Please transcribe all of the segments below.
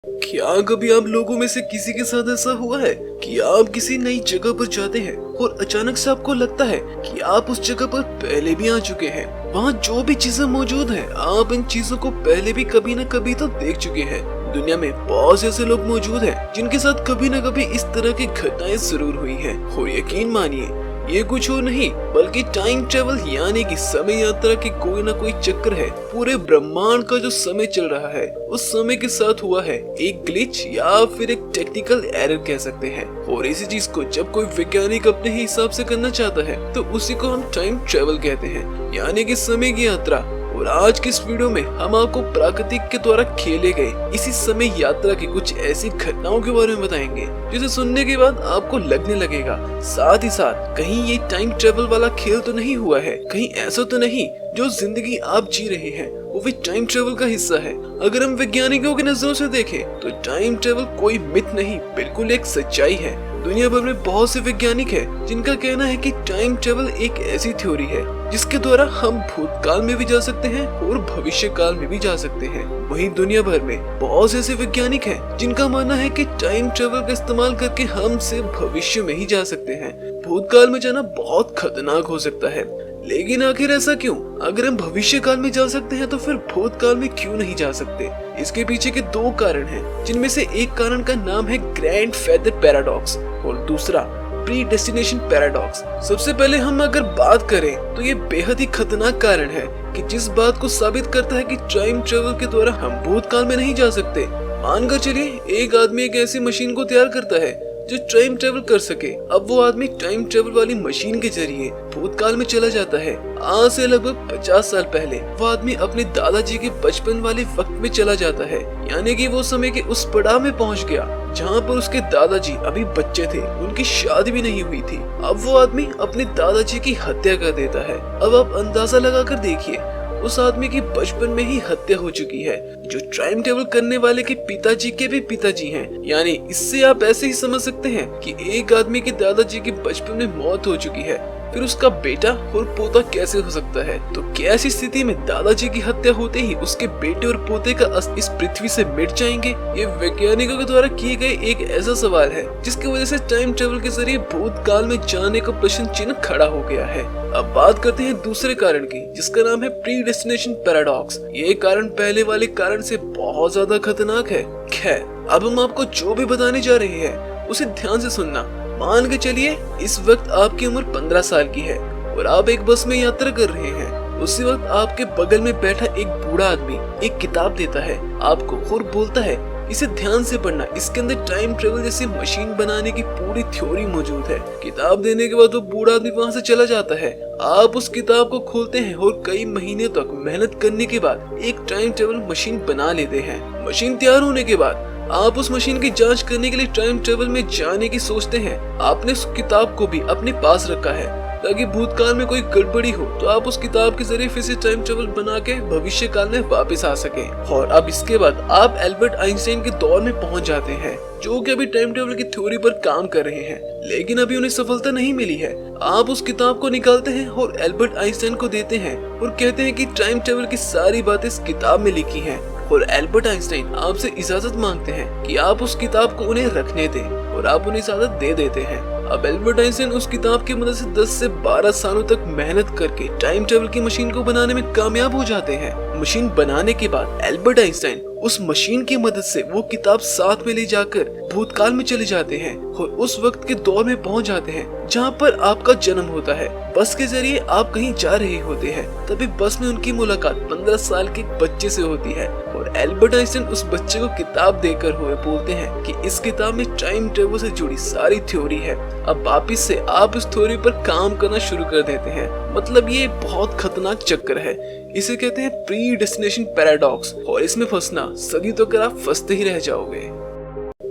क्या कभी आप लोगों में से किसी के साथ ऐसा हुआ है कि आप किसी नई जगह पर जाते हैं और अचानक से आपको लगता है कि आप उस जगह पर पहले भी आ चुके हैं। वहाँ जो भी चीजें मौजूद हैं, आप इन चीजों को पहले भी कभी न कभी तो देख चुके हैं। दुनिया में बहुत ऐसे लोग मौजूद हैं जिनके साथ कभी न कभी इस तरह की घटनाएं जरूर हुई हैं। और यकीन मानिए, ये कुछ और नहीं बल्कि टाइम ट्रेवल यानी कि समय यात्रा की कोई ना कोई चक्कर है। पूरे ब्रह्मांड का जो समय चल रहा है उस समय के साथ हुआ है एक ग्लिच या फिर एक टेक्निकल एरर कह सकते हैं। और इसी चीज को जब कोई वैज्ञानिक अपने ही हिसाब से करना चाहता है तो उसी को हम टाइम ट्रेवल कहते हैं, यानी कि समय की यात्रा। और आज की इस वीडियो में हम आपको प्राकृतिक के द्वारा खेले गए इसी समय यात्रा की कुछ ऐसी घटनाओं के बारे में बताएंगे जिसे सुनने के बाद आपको लगने लगेगा साथ ही साथ कहीं ये टाइम ट्रेवल वाला खेल तो नहीं हुआ है, कहीं ऐसा तो नहीं जो जिंदगी आप जी रहे हैं वो भी टाइम ट्रेवल का हिस्सा है। अगर हम वैज्ञानिकों की नजरों से देखें तो टाइम ट्रेवल कोई मिथ नहीं, बिल्कुल एक सच्चाई है। दुनिया भर में बहुत से वैज्ञानिक हैं जिनका कहना है कि टाइम ट्रेवल एक ऐसी थ्योरी है जिसके द्वारा हम भूतकाल में भी जा सकते हैं और भविष्य काल में भी जा सकते हैं। वहीं दुनिया भर में बहुत से ऐसे वैज्ञानिक हैं जिनका मानना है कि टाइम ट्रेवल का इस्तेमाल करके हम सिर्फ भविष्य में ही जा सकते हैं। भूतकाल में जाना बहुत खतरनाक हो सकता है, लेकिन आखिर ऐसा क्यों? अगर हम भविष्य काल में जा सकते हैं तो फिर भूतकाल में क्यों नहीं जा सकते? इसके पीछे के दो कारण हैं, जिनमें से एक कारण का नाम है ग्रैंड फेदर पैराडॉक्स और दूसरा प्री डेस्टिनेशन पैराडॉक्स। सबसे पहले हम अगर बात करें तो ये बेहद ही खतरनाक कारण है कि जिस बात को साबित करता है कि टाइम ट्रेवल के द्वारा हम भूतकाल में नहीं जा सकते। मानकर चलिए एक आदमी एक ऐसी मशीन को तैयार करता है जो टाइम ट्रेवल कर सके। अब वो आदमी टाइम ट्रेवल वाली मशीन के जरिए भूतकाल में चला जाता है। आज से लगभग 50 साल पहले वो आदमी अपने दादाजी के बचपन वाले वक्त में चला जाता है, यानी कि वो समय के उस पड़ाव में पहुंच गया जहां पर उसके दादाजी अभी बच्चे थे, उनकी शादी भी नहीं हुई थी। अब वो आदमी अपने दादाजी की हत्या कर देता है। अब आप अंदाजा लगाकर देखिए, उस आदमी की बचपन में ही हत्या हो चुकी है, जो टाइम ट्रेवल करने वाले के पिताजी के भी पिताजी हैं। यानी इससे आप ऐसे ही समझ सकते हैं कि एक आदमी के दादाजी की बचपन में मौत हो चुकी है, फिर उसका बेटा और पोता कैसे हो सकता है? तो क्या ऐसी स्थिति में दादाजी की हत्या होते ही उसके बेटे और पोते का अस्तित्व इस पृथ्वी से मिट जाएंगे? ये वैज्ञानिकों के द्वारा किए गए एक ऐसा सवाल है जिसकी वजह से टाइम ट्रेवल के जरिए भूतकाल में जाने का प्रश्न चिन्ह खड़ा हो गया है। अब बात करते हैं दूसरे कारण की, जिसका नाम है प्री डेस्टिनेशन पैराडॉक्स। ये कारण पहले वाले कारण से बहुत ज्यादा खतरनाक है। खैर, अब हम आपको जो भी बताने जा रहे हैं उसे ध्यान से सुनना। मान के चलिए इस वक्त आपकी उम्र 15 साल की है और आप एक बस में यात्रा कर रहे हैं। उसी वक्त आपके बगल में बैठा एक बूढ़ा आदमी एक किताब देता है आपको और बोलता है इसे ध्यान से पढ़ना, इसके अंदर टाइम ट्रेवल जैसी मशीन बनाने की पूरी थ्योरी मौजूद है। किताब देने के बाद वो बूढ़ा आदमी वहाँ से चला जाता है। आप उस किताब को खोलते हैं और कई महीने तक मेहनत करने के बाद एक टाइम ट्रेवल मशीन बना लेते हैं। मशीन तैयार होने के बाद आप उस मशीन की जांच करने के लिए टाइम ट्रेवल में जाने की सोचते हैं। आपने उस किताब को भी अपने पास रखा है ताकि भूतकाल में कोई गड़बड़ी हो तो आप उस किताब के जरिए फिर से टाइम ट्रेवल बना के भविष्य काल में वापस आ सके। और अब इसके बाद आप एल्बर्ट आइंस्टाइन के दौर में पहुंच जाते हैं, जो कि अभी टाइम ट्रेवल की थ्योरी पर काम कर रहे हैं, लेकिन अभी उन्हें सफलता नहीं मिली है। आप उस किताब को निकालते हैं और एल्बर्ट आइंस्टाइन को देते हैं और कहते हैं कि टाइम ट्रेवल की सारी बातें इस किताब में लिखी हैं। और एल्बर्ट आइंस्टाइन आपसे इजाजत मांगते हैं कि आप उस किताब को उन्हें रखने दें और आप उन्हें इजाजत दे देते हैं। अब एल्बर्ट आइंस्टाइन उस किताब की मदद से 10 से 12 सालों तक मेहनत करके टाइम ट्रेवल की मशीन को बनाने में कामयाब हो जाते हैं। मशीन बनाने के बाद एल्बर्ट आइंस्टाइन उस मशीन की मदद से वो किताब साथ में ले जाकर भूतकाल में चले जाते हैं और उस वक्त के दौर में पहुंच जाते हैं जहां पर आपका जन्म होता है। बस के जरिए आप कहीं जा रहे होते हैं, तभी बस में उनकी मुलाकात 15 साल के बच्चे से होती है और एल्बर्ट आइंस्टाइन उस बच्चे को किताब देकर हुए बोलते हैं कि इस किताब में टाइम ट्रेवल से जुड़ी सारी थ्योरी है। अब वापिस से आप इस थ्योरी पर काम करना शुरू कर देते हैं। मतलब ये बहुत खतरनाक चक्कर है, इसे कहते हैं प्री डेस्टिनेशन पैराडॉक्स और इसमें फंसना सदी तो कर आप फंसते ही रह जाओगे।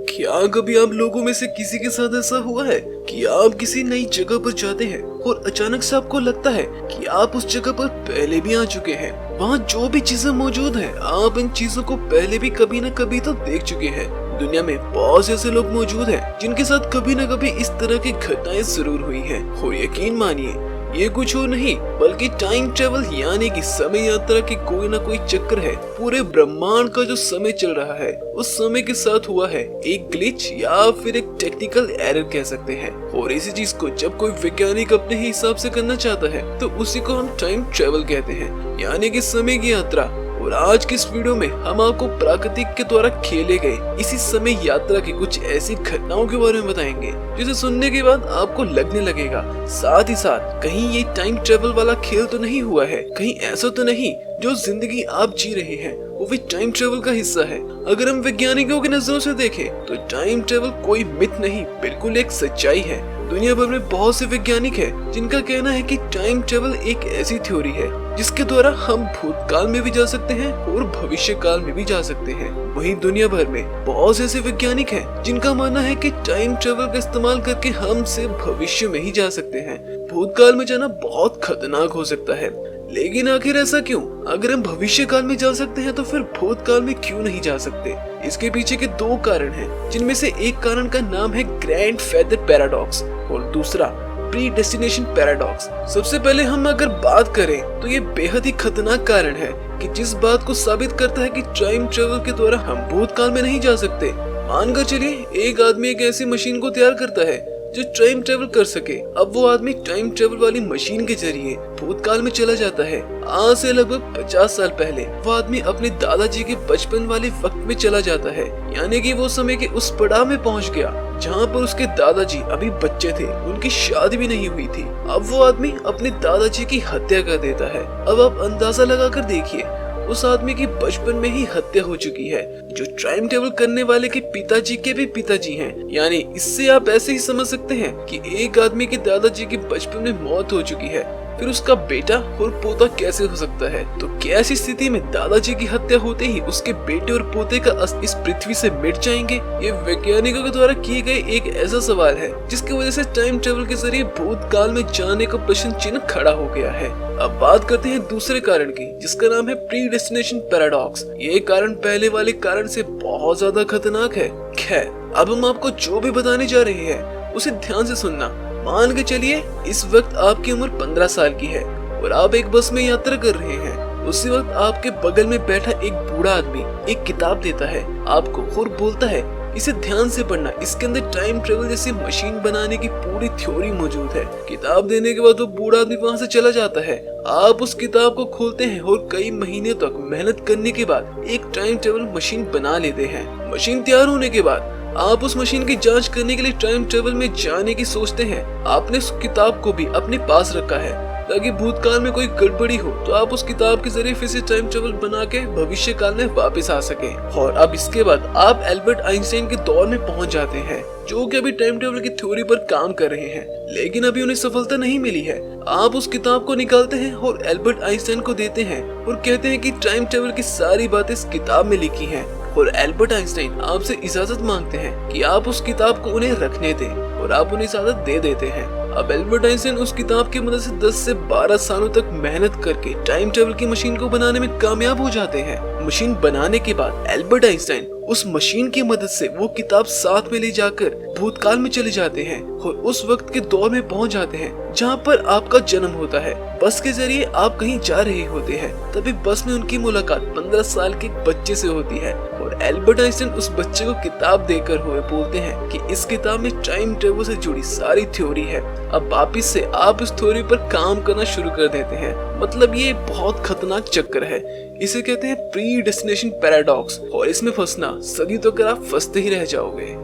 क्या कभी आप लोगों में से किसी के साथ ऐसा हुआ है कि आप किसी नई जगह पर जाते हैं और अचानक से आपको लगता है कि आप उस जगह पर पहले भी आ चुके हैं? वहाँ जो भी चीजें मौजूद हैं, आप इन चीजों को पहले भी कभी न कभी तो देख चुके हैं। दुनिया में बहुत से ऐसे लोग मौजूद हैं जिनके साथ कभी न कभी इस तरह की घटनाएं जरूर हुई हैं। और यकीन मानिए, ये कुछ और नहीं बल्कि टाइम ट्रेवल यानी कि समय यात्रा की कोई ना कोई चक्र है। पूरे ब्रह्मांड का जो समय चल रहा है उस समय के साथ हुआ है एक ग्लिच या फिर एक टेक्निकल एरर कह सकते हैं। और इसी चीज को जब कोई वैज्ञानिक अपने ही हिसाब से करना चाहता है तो उसी को हम टाइम ट्रेवल कहते हैं, यानी कि समय की यात्रा। और आज की इस वीडियो में हम आपको प्राकृतिक के द्वारा खेले गए इसी समय यात्रा की कुछ ऐसी घटनाओं के बारे में बताएंगे जिसे सुनने के बाद आपको लगने लगेगा साथ ही साथ कहीं ये टाइम ट्रेवल वाला खेल तो नहीं हुआ है, कहीं ऐसा तो नहीं जो जिंदगी आप जी रहे हैं वो भी टाइम ट्रेवल का हिस्सा है। अगर हम वैज्ञानिकों की नजरों से देखें तो टाइम ट्रेवल कोई मिथ नहीं, बिल्कुल एक सच्चाई है। दुनिया भर में बहुत से वैज्ञानिक हैं जिनका कहना है कि टाइम ट्रेवल एक ऐसी थ्योरी है जिसके द्वारा हम भूतकाल में भी जा सकते हैं और भविष्य काल में भी जा सकते हैं। वहीं दुनिया भर में बहुत से ऐसे वैज्ञानिक हैं जिनका मानना है कि टाइम ट्रेवल का इस्तेमाल करके हम सिर्फ भविष्य में ही जा सकते हैं। भूतकाल में जाना बहुत खतरनाक हो सकता है, लेकिन आखिर ऐसा क्यों? अगर हम भविष्य काल में जा सकते हैं तो फिर भूतकाल में क्यों नहीं जा सकते? इसके पीछे के दो कारण हैं, जिनमें से एक कारण का नाम है ग्रैंड फेदर पैराडॉक्स और दूसरा प्री डेस्टिनेशन पैराडॉक्स। सबसे पहले हम अगर बात करें तो ये बेहद ही खतरनाक कारण है कि जिस बात को साबित करता है कि टाइम ट्रेवल के द्वारा हम भूतकाल में नहीं जा सकते। मानकर चलिए एक आदमी एक ऐसी मशीन को तैयार करता है जो टाइम ट्रेवल कर सके। अब वो आदमी टाइम ट्रेवल वाली मशीन के जरिए भूतकाल में चला जाता है। आज से लगभग 50 साल पहले वो आदमी अपने दादाजी के बचपन वाले वक्त में चला जाता है, यानी कि वो समय के उस पड़ाव में पहुंच गया जहां पर उसके दादाजी अभी बच्चे थे, उनकी शादी भी नहीं हुई थी। अब वो आदमी अपने दादाजी की हत्या कर देता है। अब आप अंदाजा लगाकर देखिए उस आदमी की बचपन में ही हत्या हो चुकी है, जो टाइम ट्रेवल करने वाले के पिताजी के भी पिताजी हैं। यानी इससे आप ऐसे ही समझ सकते हैं कि एक आदमी के दादाजी की बचपन में मौत हो चुकी है, फिर उसका बेटा और पोता कैसे हो सकता है? तो क्या ऐसी स्थिति में दादाजी की हत्या होते ही उसके बेटे और पोते का अस्तित्व इस पृथ्वी से मिट जाएंगे? ये वैज्ञानिकों के द्वारा किए गए एक ऐसा सवाल है जिसकी वजह से टाइम ट्रेवल के जरिए भूतकाल में जाने का प्रश्न चिन्ह खड़ा हो गया है। अब बात करते हैं दूसरे कारण की, जिसका नाम है प्री डेस्टिनेशन पैराडॉक्स। ये कारण पहले वाले कारण से बहुत ज्यादा खतरनाक है। खैर, अब हम आपको जो भी बताने जा रहे हैं उसे ध्यान से सुनना। मान के चलिए इस वक्त आपकी उम्र 15 साल की है और आप एक बस में यात्रा कर रहे हैं। उसी वक्त आपके बगल में बैठा एक बूढ़ा आदमी एक किताब देता है आपको और बोलता है इसे ध्यान से पढ़ना, इसके अंदर टाइम ट्रेवल जैसी मशीन बनाने की पूरी थ्योरी मौजूद है। किताब देने के बाद वो बूढ़ा आदमी वहाँ से चला जाता है। आप उस किताब को खोलते हैं और कई महीने तक मेहनत करने के बाद एक टाइम ट्रेवल मशीन बना लेते हैं। मशीन तैयार होने के बाद आप उस मशीन की जांच करने के लिए टाइम ट्रेवल में जाने की सोचते हैं। आपने उस किताब को भी अपने पास रखा है ताकि भूतकाल में कोई गड़बड़ी हो तो आप उस किताब के जरिए फिर से टाइम ट्रेवल बना के भविष्य काल में वापस आ सके। और अब इसके बाद आप एल्बर्ट आइंस्टाइन के दौर में पहुंच जाते हैं, जो कि अभी टाइम ट्रेवल की थ्योरी पर काम कर रहे हैं, लेकिन अभी उन्हें सफलता नहीं मिली है। आप उस किताब को निकालते हैं और एल्बर्ट आइंस्टाइन को देते हैं और कहते हैं कि टाइम ट्रेवल की सारी बातें इस किताब में लिखी हैं। और एल्बर्ट आइंस्टाइन आपसे इजाजत मांगते हैं कि आप उस किताब को उन्हें रखने दें और आप उन्हें इजाजत दे देते हैं। अब एल्बर्ट आइंस्टाइन उस किताब की मदद से 10 से 12 सालों तक मेहनत करके टाइम ट्रेवल की मशीन को बनाने में कामयाब हो जाते हैं। मशीन बनाने के बाद एल्बर्ट आइंस्टाइन उस मशीन की मदद से वो किताब साथ में ले जाकर भूतकाल में चले जाते हैं और उस वक्त के दौर में पहुंच जाते हैं जहां पर आपका जन्म होता है। बस के जरिए आप कहीं जा रहे होते हैं, तभी बस में उनकी मुलाकात 15 साल के एक बच्चे से होती है और एल्बर्ट आइंस्टाइन उस बच्चे को किताब देकर हुए बोलते हैं कि इस किताब में टाइम ट्रेवल से जुड़ी सारी थ्योरी है। अब वापिस से आप इस थ्योरी पर काम करना शुरू कर देते हैं। मतलब ये बहुत खतरनाक चक्कर है, इसे कहते हैं प्री डेस्टिनेशन पैराडॉक्स और इसमें फंसना सदी तो कर आप फंसते ही रह जाओगे।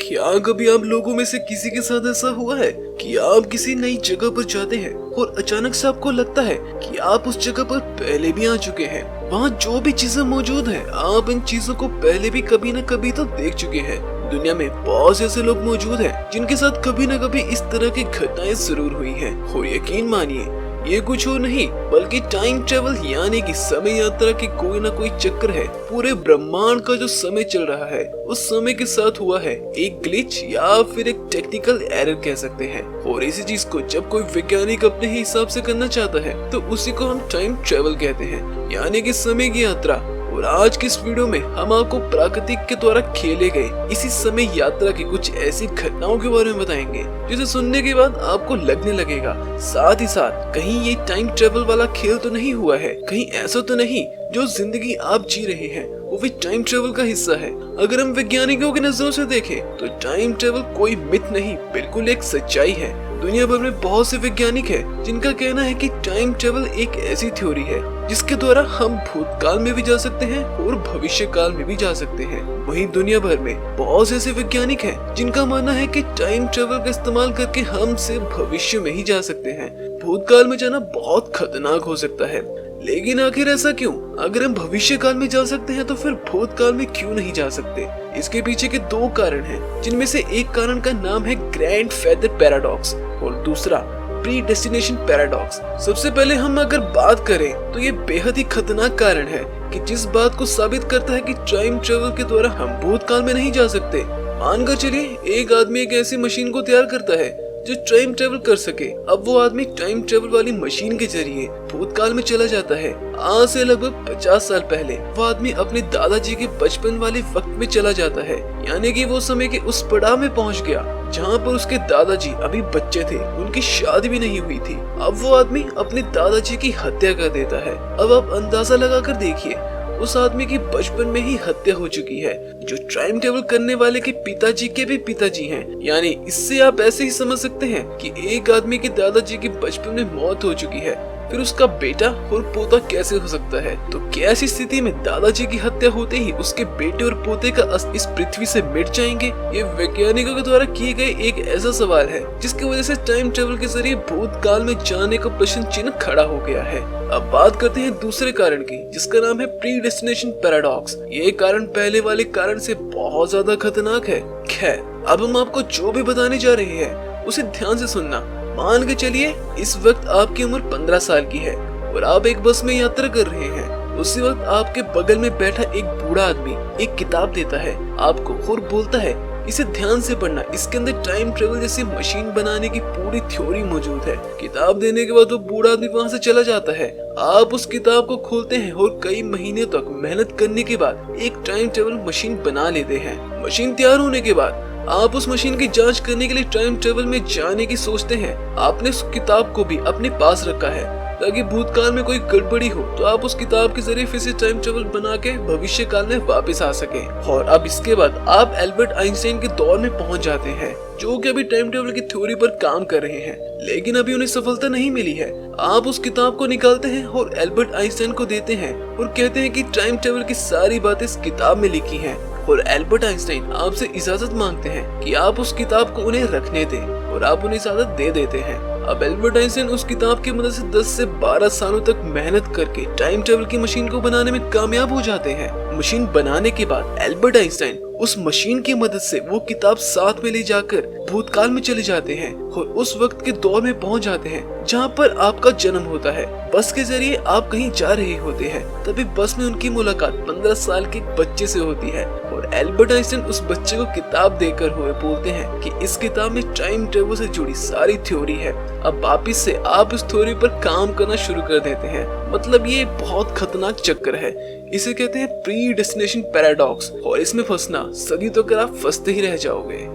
क्या कभी आप लोगों में से किसी के साथ ऐसा हुआ है कि आप किसी नई जगह पर जाते हैं और अचानक से आपको लगता है कि आप उस जगह पर पहले भी आ चुके हैं? वहाँ जो भी चीजें मौजूद हैं, आप इन चीजों को पहले भी कभी न कभी तो देख चुके हैं। दुनिया में बहुत से ऐसे लोग मौजूद हैं जिनके साथ कभी न कभी इस तरह की घटनाएं जरूर हुई हैं। और यकीन मानिए ये कुछ और नहीं बल्कि टाइम ट्रेवल यानी कि समय यात्रा की कोई ना कोई चक्र है। पूरे ब्रह्मांड का जो समय चल रहा है उस समय के साथ हुआ है एक ग्लिच या फिर एक टेक्निकल एरर कह सकते हैं। और इसी चीज को जब कोई वैज्ञानिक अपने ही हिसाब से करना चाहता है तो उसी को हम टाइम ट्रेवल कहते हैं, यानी कि समय की यात्रा। और आज की इस वीडियो में हम आपको प्राकृतिक के द्वारा खेले गए इसी समय यात्रा की कुछ ऐसी घटनाओं के बारे में बताएंगे जिसे सुनने के बाद आपको लगने लगेगा साथ ही साथ कहीं ये टाइम ट्रेवल वाला खेल तो नहीं हुआ है, कहीं ऐसा तो नहीं जो जिंदगी आप जी रहे हैं वो भी टाइम ट्रेवल का हिस्सा है। अगर हम वैज्ञानिकों की नजरों से देखें तो टाइम ट्रेवल कोई मिथ नहीं, बिल्कुल एक सच्चाई है। दुनिया भर में बहुत से वैज्ञानिक हैं जिनका कहना है कि टाइम ट्रेवल एक ऐसी थ्योरी है जिसके द्वारा हम भूतकाल में भी जा सकते हैं और भविष्य काल में भी जा सकते हैं। वहीं दुनिया भर में बहुत से ऐसे वैज्ञानिक हैं जिनका मानना है कि टाइम ट्रेवल का इस्तेमाल करके हम सिर्फ भविष्य में ही जा सकते हैं। भूतकाल में जाना बहुत खतरनाक हो सकता है, लेकिन आखिर ऐसा क्यों? अगर हम भविष्य काल में जा सकते हैं तो फिर भूतकाल में क्यों नहीं जा सकते? इसके पीछे के दो कारण हैं, जिनमें से एक कारण का नाम है ग्रैंड फेदर पैराडॉक्स और दूसरा प्री डेस्टिनेशन पैराडॉक्स। सबसे पहले हम अगर बात करें तो ये बेहद ही खतरनाक कारण है कि जिस बात को साबित करता है कि टाइम ट्रेवल के द्वारा हम भूतकाल में नहीं जा सकते। मानकर चलिए एक आदमी एक ऐसी मशीन को तैयार करता है जो टाइम ट्रेवल कर सके। अब वो आदमी टाइम ट्रेवल वाली मशीन के जरिए भूतकाल में चला जाता है। आज से लगभग 50 साल पहले वो आदमी अपने दादाजी के बचपन वाले वक्त में चला जाता है, यानी कि वो समय के उस पड़ाव में पहुंच गया जहां पर उसके दादाजी अभी बच्चे थे, उनकी शादी भी नहीं हुई थी। अब वो आदमी अपने दादाजी की हत्या कर देता है। अब आप अंदाजा लगाकर देखिए, उस आदमी की बचपन में ही हत्या हो चुकी है, जो टाइम ट्रेवल करने वाले के पिताजी के भी पिताजी हैं। यानी इससे आप ऐसे ही समझ सकते हैं कि एक आदमी के दादाजी की बचपन में मौत हो चुकी है, फिर उसका बेटा और पोता कैसे हो सकता है? तो क्या ऐसी स्थिति में दादाजी की हत्या होते ही उसके बेटे और पोते का अस्त इस पृथ्वी से मिट जाएंगे? ये वैज्ञानिकों के द्वारा किए गए एक ऐसा सवाल है जिसकी वजह से टाइम ट्रेवल के जरिए भूतकाल में जाने का प्रश्न चिन्ह खड़ा हो गया है। अब बात करते हैं दूसरे कारण की, जिसका नाम है प्री डेस्टिनेशन पैराडॉक्स। ये कारण पहले वाले कारण से बहुत ज्यादा खतरनाक है। खैर, अब हम आपको जो भी बताने जा रहे हैं उसे ध्यान से सुनना। मान के चलिए इस वक्त आपकी उम्र 15 साल की है और आप एक बस में यात्रा कर रहे हैं। उसी वक्त आपके बगल में बैठा एक बूढ़ा आदमी एक किताब देता है आपको और बोलता है इसे ध्यान से पढ़ना, इसके अंदर टाइम ट्रेवल जैसी मशीन बनाने की पूरी थ्योरी मौजूद है। किताब देने के बाद वो बूढ़ा आदमी वहाँ से चला जाता है। आप उस किताब को खोलते हैं और कई महीने तक मेहनत करने के बाद एक टाइम ट्रेवल मशीन बना लेते हैं। मशीन तैयार होने के बाद आप उस मशीन की जांच करने के लिए टाइम ट्रेवल में जाने की सोचते हैं। आपने उस किताब को भी अपने पास रखा है ताकि भूतकाल में कोई गड़बड़ी हो तो आप उस किताब के जरिए फिर से टाइम ट्रेवल बना के भविष्य काल में वापस आ सके। और अब इसके बाद आप एल्बर्ट आइंस्टाइन के दौर में पहुंच जाते हैं, जो कि अभी टाइम ट्रेवल की थ्योरी पर काम कर रहे हैं, लेकिन अभी उन्हें सफलता नहीं मिली है। आप उस किताब को निकालते हैं और एल्बर्ट आइंस्टाइन को देते हैं और कहते हैं कि टाइम ट्रेवल की सारी बातें इस किताब में लिखी हैं। और एल्बर्ट आइंस्टाइन आपसे इजाजत मांगते हैं कि आप उस किताब को उन्हें रखने दें और आप उन्हें इजाजत दे देते हैं। अब एल्बर्ट आइंस्टाइन उस किताब की मदद से 10 से 12 सालों तक मेहनत करके टाइम ट्रेवल की मशीन को बनाने में कामयाब हो जाते हैं। मशीन बनाने के बाद एल्बर्ट आइंस्टाइन उस मशीन की मदद से वो किताब साथ में ले जाकर भूतकाल में चले जाते हैं और उस वक्त के दौर में पहुंच जाते हैं जहां पर आपका जन्म होता है। बस के जरिए आप कहीं जा रहे होते हैं, तभी बस में उनकी मुलाकात 15 साल के बच्चे से होती है और एल्बर्ट आइंस्टाइन उस बच्चे को किताब देकर हुए बोलते हैं कि इस किताब में टाइम ट्रेवल से जुड़ी सारी थ्योरी है। अब वापिस से आप इस थ्योरी पर काम करना शुरू कर देते हैं। मतलब ये बहुत खतरनाक चक्कर है, इसे कहते हैं प्री डेस्टिनेशन पैराडॉक्स और इसमें फंसना सदी तो कर आप फंसते ही रह जाओगे।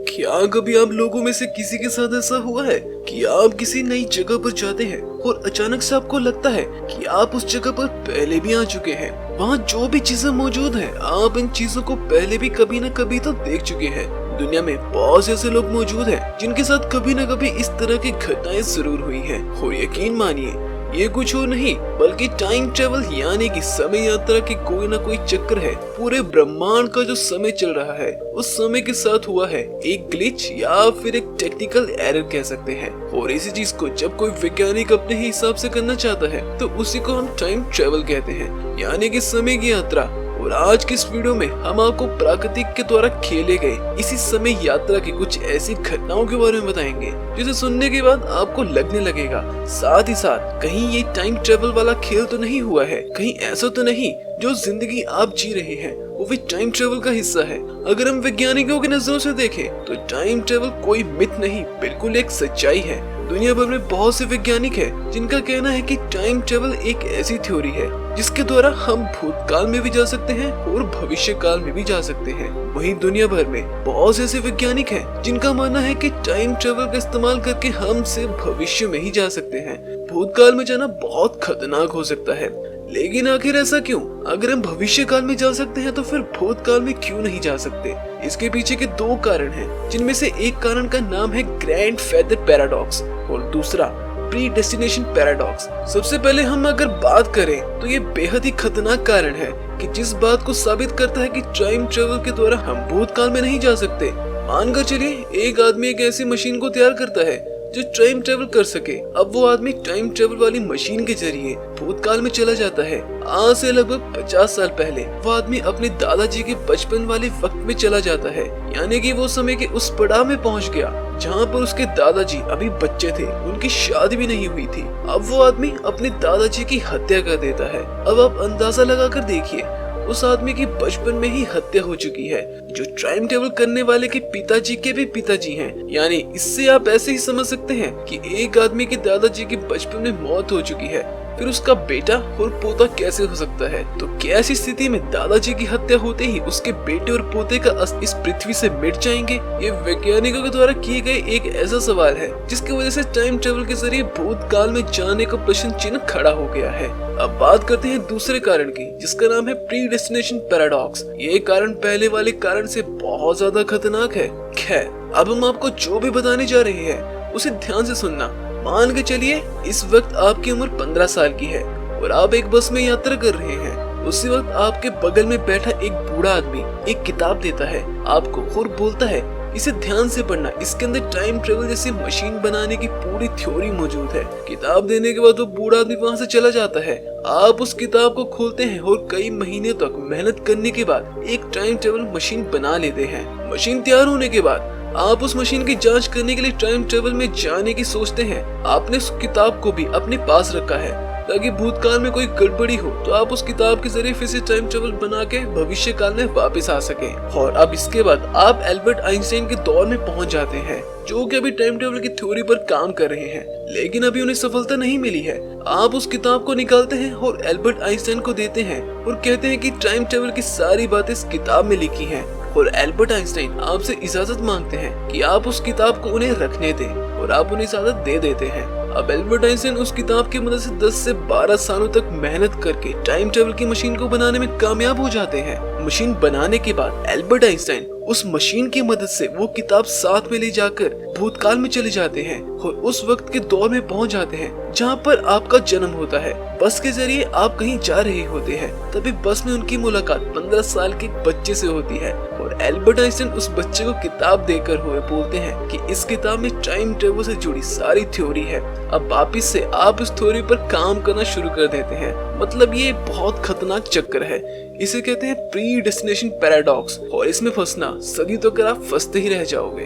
क्या कभी आप लोगों में से किसी के साथ ऐसा हुआ है कि आप किसी नई जगह पर जाते हैं और अचानक से आपको लगता है कि आप उस जगह पर पहले भी आ चुके हैं? वहाँ जो भी चीजें मौजूद हैं, आप इन चीजों को पहले भी कभी न कभी तो देख चुके हैं। दुनिया में बहुत से ऐसे लोग मौजूद हैं जिनके साथ कभी न कभी इस तरह की घटनाएं जरूर हुई हैं। और यकीन मानिए ये कुछ और नहीं बल्कि टाइम ट्रेवल यानी कि समय यात्रा की कोई ना कोई चक्कर है। पूरे ब्रह्मांड का जो समय चल रहा है उस समय के साथ हुआ है एक ग्लिच या फिर एक टेक्निकल एरर कह सकते हैं। और इसी चीज को जब कोई वैज्ञानिक अपने ही हिसाब से करना चाहता है तो उसी को हम टाइम ट्रेवल कहते हैं, यानी कि समय की यात्रा। और आज की इस वीडियो में हम आपको प्राकृतिक के द्वारा खेले गए इसी समय यात्रा की कुछ ऐसी घटनाओं के बारे में बताएंगे जिसे सुनने के बाद आपको लगने लगेगा साथ ही साथ कहीं ये टाइम ट्रेवल वाला खेल तो नहीं हुआ है, कहीं ऐसा तो नहीं जो जिंदगी आप जी रहे हैं वो भी टाइम ट्रेवल का हिस्सा है। अगर हम वैज्ञानिकों की नजरों से देखें तो टाइम ट्रेवल कोई मिथ नहीं, बिल्कुल एक सच्चाई है। दुनिया भर में बहुत से वैज्ञानिक हैं जिनका कहना है कि टाइम ट्रेवल एक ऐसी थ्योरी है जिसके द्वारा हम भूतकाल में भी जा सकते हैं और भविष्य काल में भी जा सकते हैं। वहीं दुनिया भर में बहुत से ऐसे वैज्ञानिक हैं जिनका मानना है कि टाइम ट्रेवल का इस्तेमाल करके हम सिर्फ भविष्य में ही जा सकते हैं। भूतकाल में जाना बहुत खतरनाक हो सकता है, लेकिन आखिर ऐसा क्यों? अगर हम भविष्य काल में जा सकते हैं तो फिर भूतकाल में क्यों नहीं जा सकते? इसके पीछे के दो कारण हैं, जिनमें से एक कारण का नाम है ग्रैंड फेदर पैराडॉक्स और दूसरा प्रीडेस्टिनेशन पैराडॉक्स। सबसे पहले हम अगर बात करें तो ये बेहद ही खतरनाक कारण है कि जिस बात को साबित करता है कि टाइम ट्रेवल के द्वारा हम भूतकाल में नहीं जा सकते। मानकर चलिए एक आदमी एक ऐसी मशीन को तैयार करता है जो टाइम ट्रेवल कर सके। अब वो आदमी टाइम ट्रेवल वाली मशीन के जरिए भूतकाल में चला जाता है। आज से लगभग 50 साल पहले वो आदमी अपने दादाजी के बचपन वाले वक्त में चला जाता है, यानी कि वो समय के उस पड़ाव में पहुंच गया जहां पर उसके दादाजी अभी बच्चे थे, उनकी शादी भी नहीं हुई थी। अब वो आदमी अपने दादाजी की हत्या कर देता है। अब आप अंदाजा लगाकर देखिए, उस आदमी की बचपन में ही हत्या हो चुकी है, जो टाइम ट्रेवल करने वाले के पिताजी के भी पिताजी हैं। यानी इससे आप ऐसे ही समझ सकते हैं कि एक आदमी के दादाजी की बचपन में मौत हो चुकी है, फिर उसका बेटा और पोता कैसे हो सकता है? तो क्या ऐसी स्थिति में दादाजी की हत्या होते ही उसके बेटे और पोते का अस्तित्व इस पृथ्वी से मिट जाएंगे? ये वैज्ञानिकों के द्वारा किए गए एक ऐसा सवाल है जिसकी वजह से टाइम ट्रेवल के जरिए भूतकाल में जाने का प्रश्न चिन्ह खड़ा हो गया है। अब बात करते हैं दूसरे कारण की, जिसका नाम है प्रीडेस्टिनेशन पैराडॉक्स। ये कारण पहले वाले कारण से बहुत ज्यादा खतरनाक है। खैर, अब हम आपको जो भी बताने जा रहे हैं उसे ध्यान से सुनना। मान के चलिए इस वक्त आपकी उम्र 15 साल की है और आप एक बस में यात्रा कर रहे हैं। उसी वक्त आपके बगल में बैठा एक बूढ़ा आदमी एक किताब देता है आपको और बोलता है, इसे ध्यान से पढ़ना, इसके अंदर टाइम ट्रेवल जैसी मशीन बनाने की पूरी थ्योरी मौजूद है। किताब देने के बाद वो बूढ़ा आदमी वहाँ से चला जाता है। आप उस किताब को खोलते हैं और कई महीने तक मेहनत करने के बाद एक टाइम ट्रेवल मशीन बना लेते हैं। मशीन तैयार होने के बाद आप उस मशीन की जांच करने के लिए टाइम ट्रेवल में जाने की सोचते हैं। आपने उस किताब को भी अपने पास रखा है ताकि भूतकाल में कोई गड़बड़ी हो तो आप उस किताब के जरिए फिर से टाइम ट्रेवल बना के भविष्य काल में वापस आ सके। और अब इसके बाद आप एल्बर्ट आइंस्टाइन के दौर में पहुंच जाते हैं, जो कि अभी टाइम ट्रेवल की थ्योरी पर काम कर रहे हैं, लेकिन अभी उन्हें सफलता नहीं मिली है। आप उस किताब को निकालते हैं और एल्बर्ट आइंस्टाइन को देते हैं और कहते हैं कि टाइम ट्रेवल की सारी बातें इस किताब में लिखी हैं। और एल्बर्ट आइंस्टाइन आपसे इजाजत मांगते हैं कि आप उस किताब को उन्हें रखने दें और आप उन्हें इजाजत दे देते हैं। अब एल्बर्ट आइंस्टाइन उस किताब की मदद से 10 से 12 सालों तक मेहनत करके टाइम ट्रेवल की मशीन को बनाने में कामयाब हो जाते हैं। मशीन बनाने के बाद एल्बर्ट आइंस्टाइन उस मशीन की मदद से वो किताब साथ में ले जाकर भूतकाल में चले जाते हैं और उस वक्त के दौर में पहुंच जाते हैं जहां पर आपका जन्म होता है। बस के जरिए आप कहीं जा रहे होते हैं, तभी बस में उनकी मुलाकात 15 साल के बच्चे से होती है और एल्बर्ट आइंस्टाइन उस बच्चे को किताब देकर हुए बोलते हैं कि इस किताब में टाइम ट्रेवल से जुड़ी सारी थ्योरी है। अब वापिस से आप इस थ्योरी पर काम करना शुरू कर देते हैं। मतलब ये बहुत खतरनाक चक्कर है, इसे कहते हैं प्रीडेस्टिनेशन पैराडॉक्स और इसमें फंसना सदी तो कर आप फंसते ही रह जाओगे।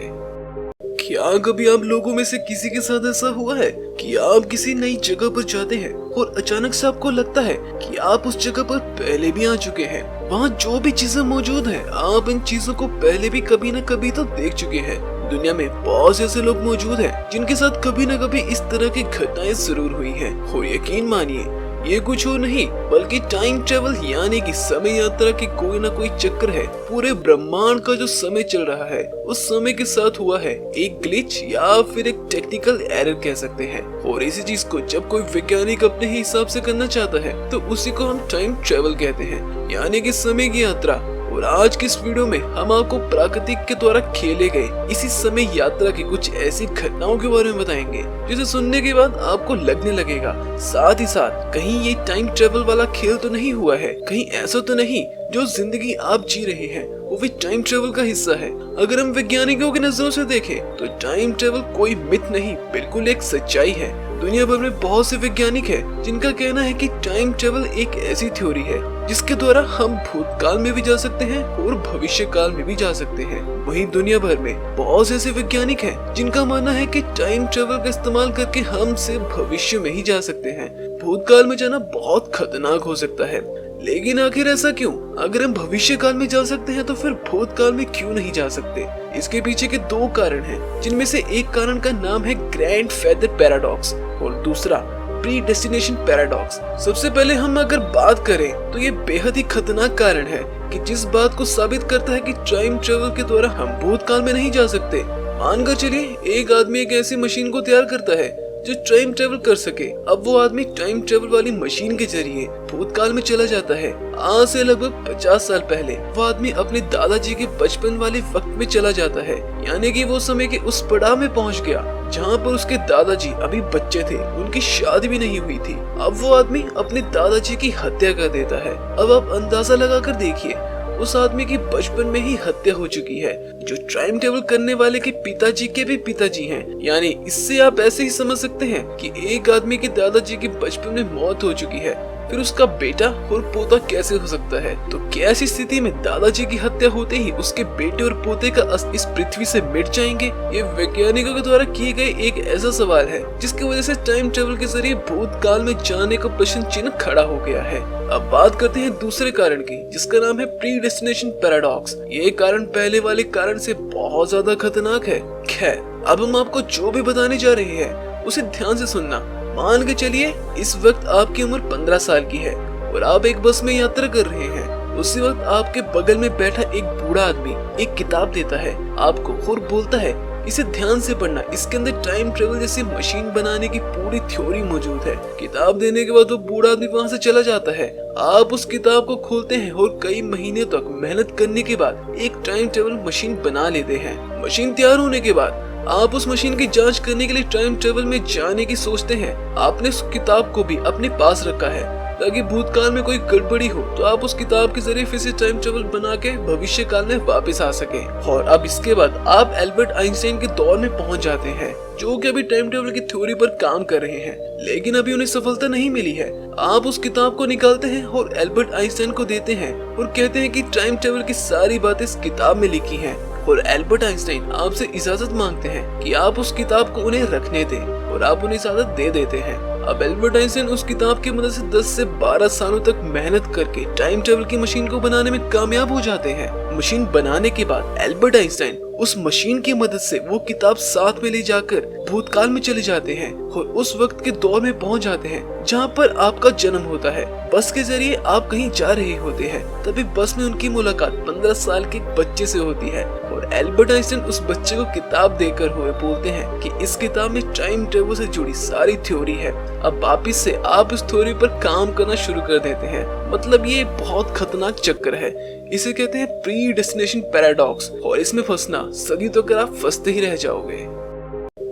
क्या कभी आप लोगों में से किसी के साथ ऐसा हुआ है कि आप किसी नई जगह पर जाते हैं और अचानक से आपको लगता है कि आप उस जगह पर पहले भी आ चुके हैं? वहाँ जो भी चीजें मौजूद हैं, आप इन चीजों को पहले भी कभी न कभी तो देख चुके हैं। दुनिया में बहुत से ऐसे लोग मौजूद हैं जिनके साथ कभी न कभी इस तरह की घटनाएं जरूर हुई हैं। और यकीन मानिए ये कुछ और नहीं बल्कि टाइम ट्रेवल यानी कि समय यात्रा की कोई ना कोई चक्कर है। पूरे ब्रह्मांड का जो समय चल रहा है उस समय के साथ हुआ है एक ग्लिच या फिर एक टेक्निकल एरर कह सकते हैं। और इसी चीज को जब कोई वैज्ञानिक अपने ही हिसाब से करना चाहता है तो उसी को हम टाइम ट्रेवल कहते हैं, यानी कि समय की यात्रा। और आज की इस वीडियो में हम आपको प्राकृतिक के द्वारा खेले गए इसी समय यात्रा की कुछ ऐसी घटनाओं के बारे में बताएंगे जिसे सुनने के बाद आपको लगने लगेगा साथ ही साथ कहीं ये टाइम ट्रेवल वाला खेल तो नहीं हुआ है, कहीं ऐसा तो नहीं जो जिंदगी आप जी रहे हैं वो भी टाइम ट्रेवल का हिस्सा है। अगर हम वैज्ञानिकों की नजरों से देखें तो टाइम ट्रेवल कोई मिथ नहीं बिल्कुल एक सच्चाई है। दुनिया भर में बहुत से वैज्ञानिक हैं जिनका कहना है कि टाइम ट्रेवल एक ऐसी थ्योरी है जिसके द्वारा हम भूतकाल में भी जा सकते हैं और भविष्य काल में भी जा सकते हैं। वहीं दुनिया भर में बहुत से ऐसे वैज्ञानिक हैं जिनका मानना है कि टाइम ट्रेवल का इस्तेमाल करके हम सिर्फ भविष्य में ही जा सकते हैं। भूतकाल में जाना बहुत खतरनाक हो सकता है, लेकिन आखिर ऐसा क्यों? अगर हम भविष्य काल में जा सकते हैं तो फिर भूतकाल में क्यों नहीं जा सकते? इसके पीछे के दो कारण हैं, जिनमें से एक कारण का नाम है ग्रैंड फेदर पैराडॉक्स और दूसरा प्री डेस्टिनेशन पैराडॉक्स। सबसे पहले हम अगर बात करें तो ये बेहद ही खतरनाक कारण है कि जिस बात को साबित करता है कि टाइम ट्रेवल के द्वारा हम भूतकाल में नहीं जा सकते। मानकर चलिए एक आदमी एक ऐसी मशीन को तैयार करता है जो टाइम ट्रेवल कर सके। अब वो आदमी टाइम ट्रेवल वाली मशीन के जरिए भूतकाल में चला जाता है। आज से लगभग 50 साल पहले वो आदमी अपने दादाजी के बचपन वाले वक्त में चला जाता है, यानी कि वो समय के उस पड़ाव में पहुंच गया जहां पर उसके दादाजी अभी बच्चे थे, उनकी शादी भी नहीं हुई थी। अब वो आदमी अपने दादाजी की हत्या कर देता है। अब आप अंदाजा लगाकर देखिए, उस आदमी की बचपन में ही हत्या हो चुकी है, जो टाइम ट्रेवल करने वाले के पिताजी के भी पिताजी हैं। यानी इससे आप ऐसे ही समझ सकते हैं कि एक आदमी के दादाजी की बचपन में मौत हो चुकी है, फिर उसका बेटा और पोता कैसे हो सकता है? तो क्या ऐसी स्थिति में दादाजी की हत्या होते ही उसके बेटे और पोते का इस पृथ्वी से मिट जाएंगे? ये वैज्ञानिकों के द्वारा किए गए एक ऐसा सवाल है जिसकी वजह से टाइम ट्रेवल के जरिए भूतकाल में जाने का प्रश्न चिन्ह खड़ा हो गया है। अब बात करते हैं दूसरे कारण की, जिसका नाम है प्री डेस्टिनेशन पैराडॉक्स। ये कारण पहले वाले कारण से बहुत ज्यादा खतरनाक है। खैर, अब हम आपको जो भी बताने जा रहे हैं उसे ध्यान से सुनना। मान के चलिए इस वक्त आपकी उम्र 15 साल की है और आप एक बस में यात्रा कर रहे हैं। उसी वक्त आपके बगल में बैठा एक बूढ़ा आदमी एक किताब देता है आपको और बोलता है, इसे ध्यान से पढ़ना, इसके अंदर टाइम ट्रेवल जैसी मशीन बनाने की पूरी थ्योरी मौजूद है। किताब देने के बाद वो बूढ़ा आदमी वहाँ से चला जाता है। आप उस किताब को खोलते हैं और कई महीने तक मेहनत करने के बाद एक टाइम ट्रेवल मशीन बना लेते हैं। मशीन तैयार होने के बाद आप उस मशीन की जांच करने के लिए टाइम ट्रेवल में जाने की सोचते हैं। आपने उस किताब को भी अपने पास रखा है ताकि भूतकाल में कोई गड़बड़ी हो तो आप उस किताब के जरिए फिर से टाइम ट्रेवल बना के भविष्य काल में वापस आ सके। और अब इसके बाद आप एल्बर्ट आइंस्टाइन के दौर में पहुंच जाते हैं, जो कि अभी टाइम ट्रेवल की थ्योरी पर काम कर रहे हैं, लेकिन अभी उन्हें सफलता नहीं मिली है। आप उस किताब को निकालते हैं और एल्बर्ट आइंस्टाइन को देते हैं और कहते हैं कि टाइम ट्रेवल की सारी बातें इस किताब में लिखी हैं। और एल्बर्ट आइंस्टाइन आपसे इजाजत मांगते हैं कि आप उस किताब को उन्हें रखने दें और आप उन्हें इजाजत दे देते हैं। अब एल्बर्ट आइंस्टाइन उस किताब की मदद से 10 से 12 सालों तक मेहनत करके टाइम ट्रेवल की मशीन को बनाने में कामयाब हो जाते हैं। मशीन बनाने के बाद एल्बर्ट आइंस्टाइन उस मशीन की मदद से वो किताब साथ में ले जाकर भूतकाल में चले जाते हैं और उस वक्त के दौर में पहुंच जाते हैं जहां पर आपका जन्म होता है। बस के जरिए आप कहीं जा रहे होते हैं, तभी बस में उनकी मुलाकात 15 साल के एक बच्चे से होती है और एल्बर्ट आइंस्टाइन उस बच्चे को किताब देकर हुए बोलते हैं कि इस किताब में टाइम ट्रेवल से जुड़ी सारी थ्योरी है। अब वापिस से आप इस थ्योरी पर काम करना शुरू कर देते हैं। मतलब ये बहुत खतरनाक चक्कर है, इसे कहते हैं प्री डेस्टिनेशन पैराडॉक्स और इसमें फंसना सदी तो कर आप फंसते ही रह जाओगे।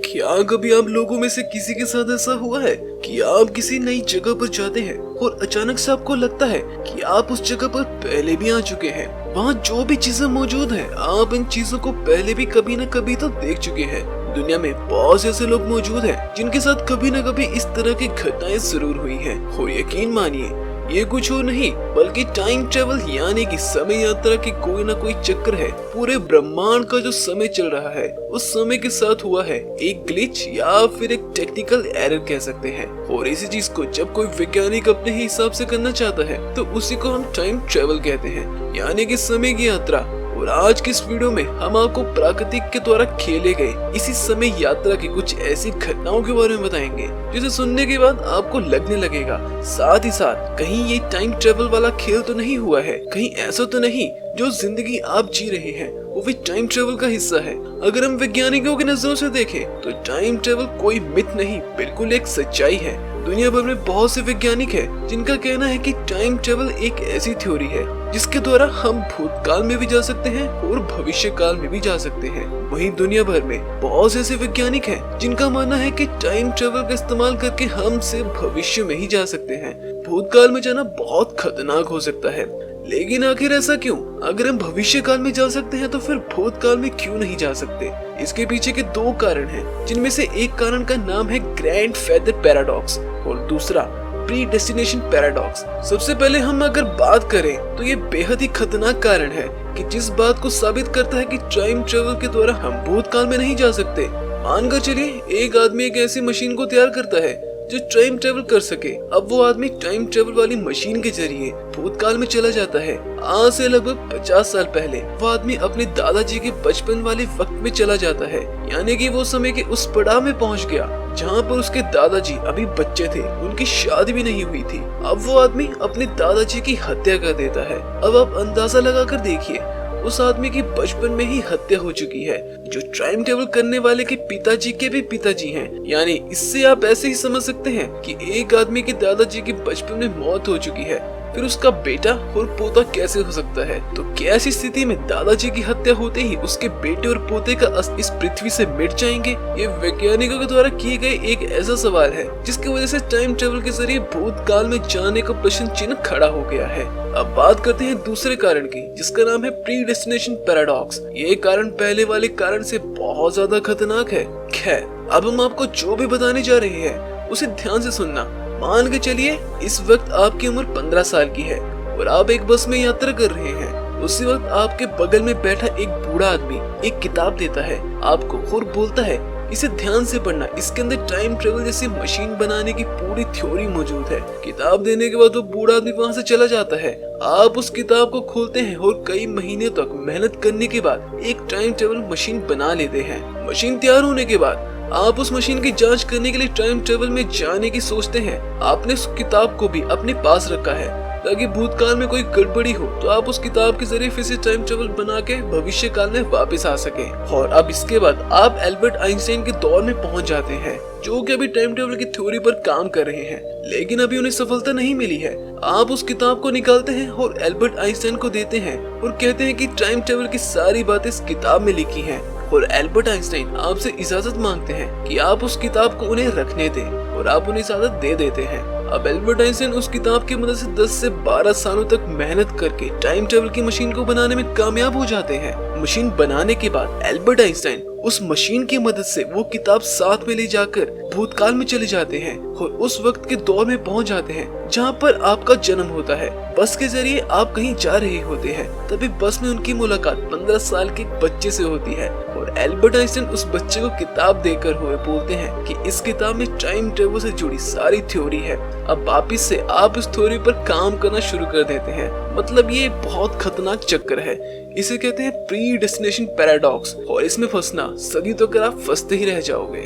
क्या कभी आप लोगों में से किसी के साथ ऐसा हुआ है कि आप किसी नई जगह पर जाते हैं और अचानक से आपको लगता है कि आप उस जगह पर पहले भी आ चुके हैं? वहाँ जो भी चीजें मौजूद हैं, आप इन चीजों को पहले भी कभी न कभी तो देख चुके हैं। दुनिया में बहुत से ऐसे लोग मौजूद हैं जिनके साथ कभी न कभी इस तरह की घटनाएं जरूर हुई हैं। और यकीन मानिए ये कुछ और नहीं बल्कि टाइम ट्रेवल यानी कि समय यात्रा की कोई ना कोई चक्कर है। पूरे ब्रह्मांड का जो समय चल रहा है उस समय के साथ हुआ है एक ग्लिच या फिर एक टेक्निकल एरर कह सकते हैं। और इसी चीज को जब कोई वैज्ञानिक अपने ही हिसाब से करना चाहता है तो उसी को हम टाइम ट्रेवल कहते हैं, यानी कि समय की यात्रा। और आज की इस वीडियो में हम आपको प्राकृतिक के द्वारा खेले गए इसी समय यात्रा की कुछ ऐसी घटनाओं के बारे में बताएंगे जिसे सुनने के बाद आपको लगने लगेगा साथ ही साथ कहीं ये टाइम ट्रेवल वाला खेल तो नहीं हुआ है, कहीं ऐसा तो नहीं जो जिंदगी आप जी रहे हैं वो भी टाइम ट्रेवल का हिस्सा है। अगर हम वैज्ञानिकों की नजरों से देखें तो टाइम ट्रेवल कोई मिथ नहीं बिल्कुल एक सच्चाई है। दुनिया भर में बहुत से वैज्ञानिक हैं जिनका कहना है कि टाइम ट्रेवल एक ऐसी थ्योरी है जिसके द्वारा हम भूतकाल में भी जा सकते हैं और भविष्य काल में भी जा सकते हैं। वहीं दुनिया भर में बहुत से ऐसे वैज्ञानिक हैं जिनका मानना है कि टाइम ट्रेवल का इस्तेमाल करके हम सिर्फ भविष्य में ही जा सकते हैं। भूतकाल में जाना बहुत खतरनाक हो सकता है, लेकिन आखिर ऐसा क्यों? अगर हम भविष्य काल में जा सकते हैं तो फिर भूतकाल में क्यों नहीं जा सकते? इसके पीछे के दो कारण हैं, जिनमें से एक कारण का नाम है ग्रैंड फेदर पैराडॉक्स और दूसरा प्री डेस्टिनेशन पैराडॉक्स। सबसे पहले हम अगर बात करें तो ये बेहद ही खतरनाक कारण है कि जिस बात को साबित करता है कि टाइम ट्रेवल के द्वारा हम भूतकाल में नहीं जा सकते। मानकर चलिए एक आदमी एक ऐसी मशीन को तैयार करता है जो टाइम ट्रेवल कर सके। अब वो आदमी टाइम ट्रेवल वाली मशीन के जरिए भूतकाल में चला जाता है। आज से लगभग 50 साल पहले वो आदमी अपने दादाजी के बचपन वाले वक्त में चला जाता है, यानी कि वो समय के उस पड़ाव में पहुंच गया जहां पर उसके दादाजी अभी बच्चे थे, उनकी शादी भी नहीं हुई थी। अब वो आदमी अपने दादाजी की हत्या कर देता है। अब आप अंदाजा लगा कर देखिए, उस आदमी की बचपन में ही हत्या हो चुकी है, जो टाइम ट्रेवल करने वाले के पिताजी के भी पिताजी हैं। यानी इससे आप ऐसे ही समझ सकते हैं कि एक आदमी के दादाजी की बचपन में मौत हो चुकी है, फिर उसका बेटा और पोता कैसे हो सकता है। तो क्या ऐसी स्थिति में दादाजी की हत्या होते ही उसके बेटे और पोते का अस्त इस पृथ्वी से मिट जाएंगे? ये वैज्ञानिकों के द्वारा किए गए एक ऐसा सवाल है जिसकी वजह से टाइम ट्रेवल के जरिए भूतकाल में जाने का प्रश्न चिन्ह खड़ा हो गया है। अब बात करते हैं दूसरे कारण की, जिसका नाम है प्रीडेस्टिनेशन पैराडॉक्स। ये कारण पहले वाले कारण से बहुत ज्यादा खतरनाक है। खैर, अब हम आपको जो भी बताने जा रहे हैं उसे ध्यान से सुनना। मान के चलिए इस वक्त आपकी उम्र 15 साल की है और आप एक बस में यात्रा कर रहे हैं। उसी वक्त आपके बगल में बैठा एक बूढ़ा आदमी एक किताब देता है आपको और बोलता है, इसे ध्यान से पढ़ना, इसके अंदर टाइम ट्रेवल जैसी मशीन बनाने की पूरी थ्योरी मौजूद है। किताब देने के बाद वो बूढ़ा आदमी वहाँ से चला जाता है। आप उस किताब को खोलते हैं और कई महीने तक मेहनत करने के बाद एक टाइम ट्रेवल मशीन बना लेते हैं। मशीन तैयार होने के बाद आप उस मशीन की जांच करने के लिए टाइम ट्रेवल में जाने की सोचते हैं। आपने उस किताब को भी अपने पास रखा है ताकि भूतकाल में कोई गड़बड़ी हो तो आप उस किताब के जरिए फिर से टाइम ट्रेवल बना के भविष्य काल में वापस आ सके। और अब इसके बाद आप एल्बर्ट आइंस्टाइन के दौर में पहुंच जाते हैं, जो कि अभी टाइम ट्रेवल की थ्योरी पर काम कर रहे हैं, लेकिन अभी उन्हें सफलता नहीं मिली है। आप उस किताब को निकालते हैं और एल्बर्ट आइंस्टाइन को देते हैं और कहते हैं कि टाइम ट्रेवल की सारी बातें इस किताब में लिखी हैं। और एल्बर्ट आइंस्टाइन आपसे इजाजत मांगते हैं कि आप उस किताब को उन्हें रखने दें और आप उन्हें इजाजत दे देते हैं। अब एल्बर्ट आइंस्टाइन उस किताब की मदद से 10 से 12 सालों तक मेहनत करके टाइम ट्रेवल की मशीन को बनाने में कामयाब हो जाते हैं। मशीन बनाने के बाद एल्बर्ट आइंस्टाइन उस मशीन की मदद से वो किताब साथ में ले जाकर भूतकाल में चले जाते हैं और उस वक्त के दौर में पहुंच जाते हैं जहां पर आपका जन्म होता है। बस के जरिए आप कहीं जा रहे होते हैं, तभी बस में उनकी मुलाकात 15 साल के बच्चे से होती है और एल्बर्ट आइंस्टाइन उस बच्चे को किताब देकर हुए बोलते हैं कि इस किताब में टाइम ट्रेवल से जुड़ी सारी थ्योरी है। अब वापिस से आप इस थ्योरी पर काम करना शुरू कर देते हैं। मतलब ये बहुत खतरनाक चक्कर है, इसे कहते हैं प्रीडेस्टिनेशन पैराडॉक्स और इसमें फंसना सदी तो कर आप फंसते ही रह जाओगे।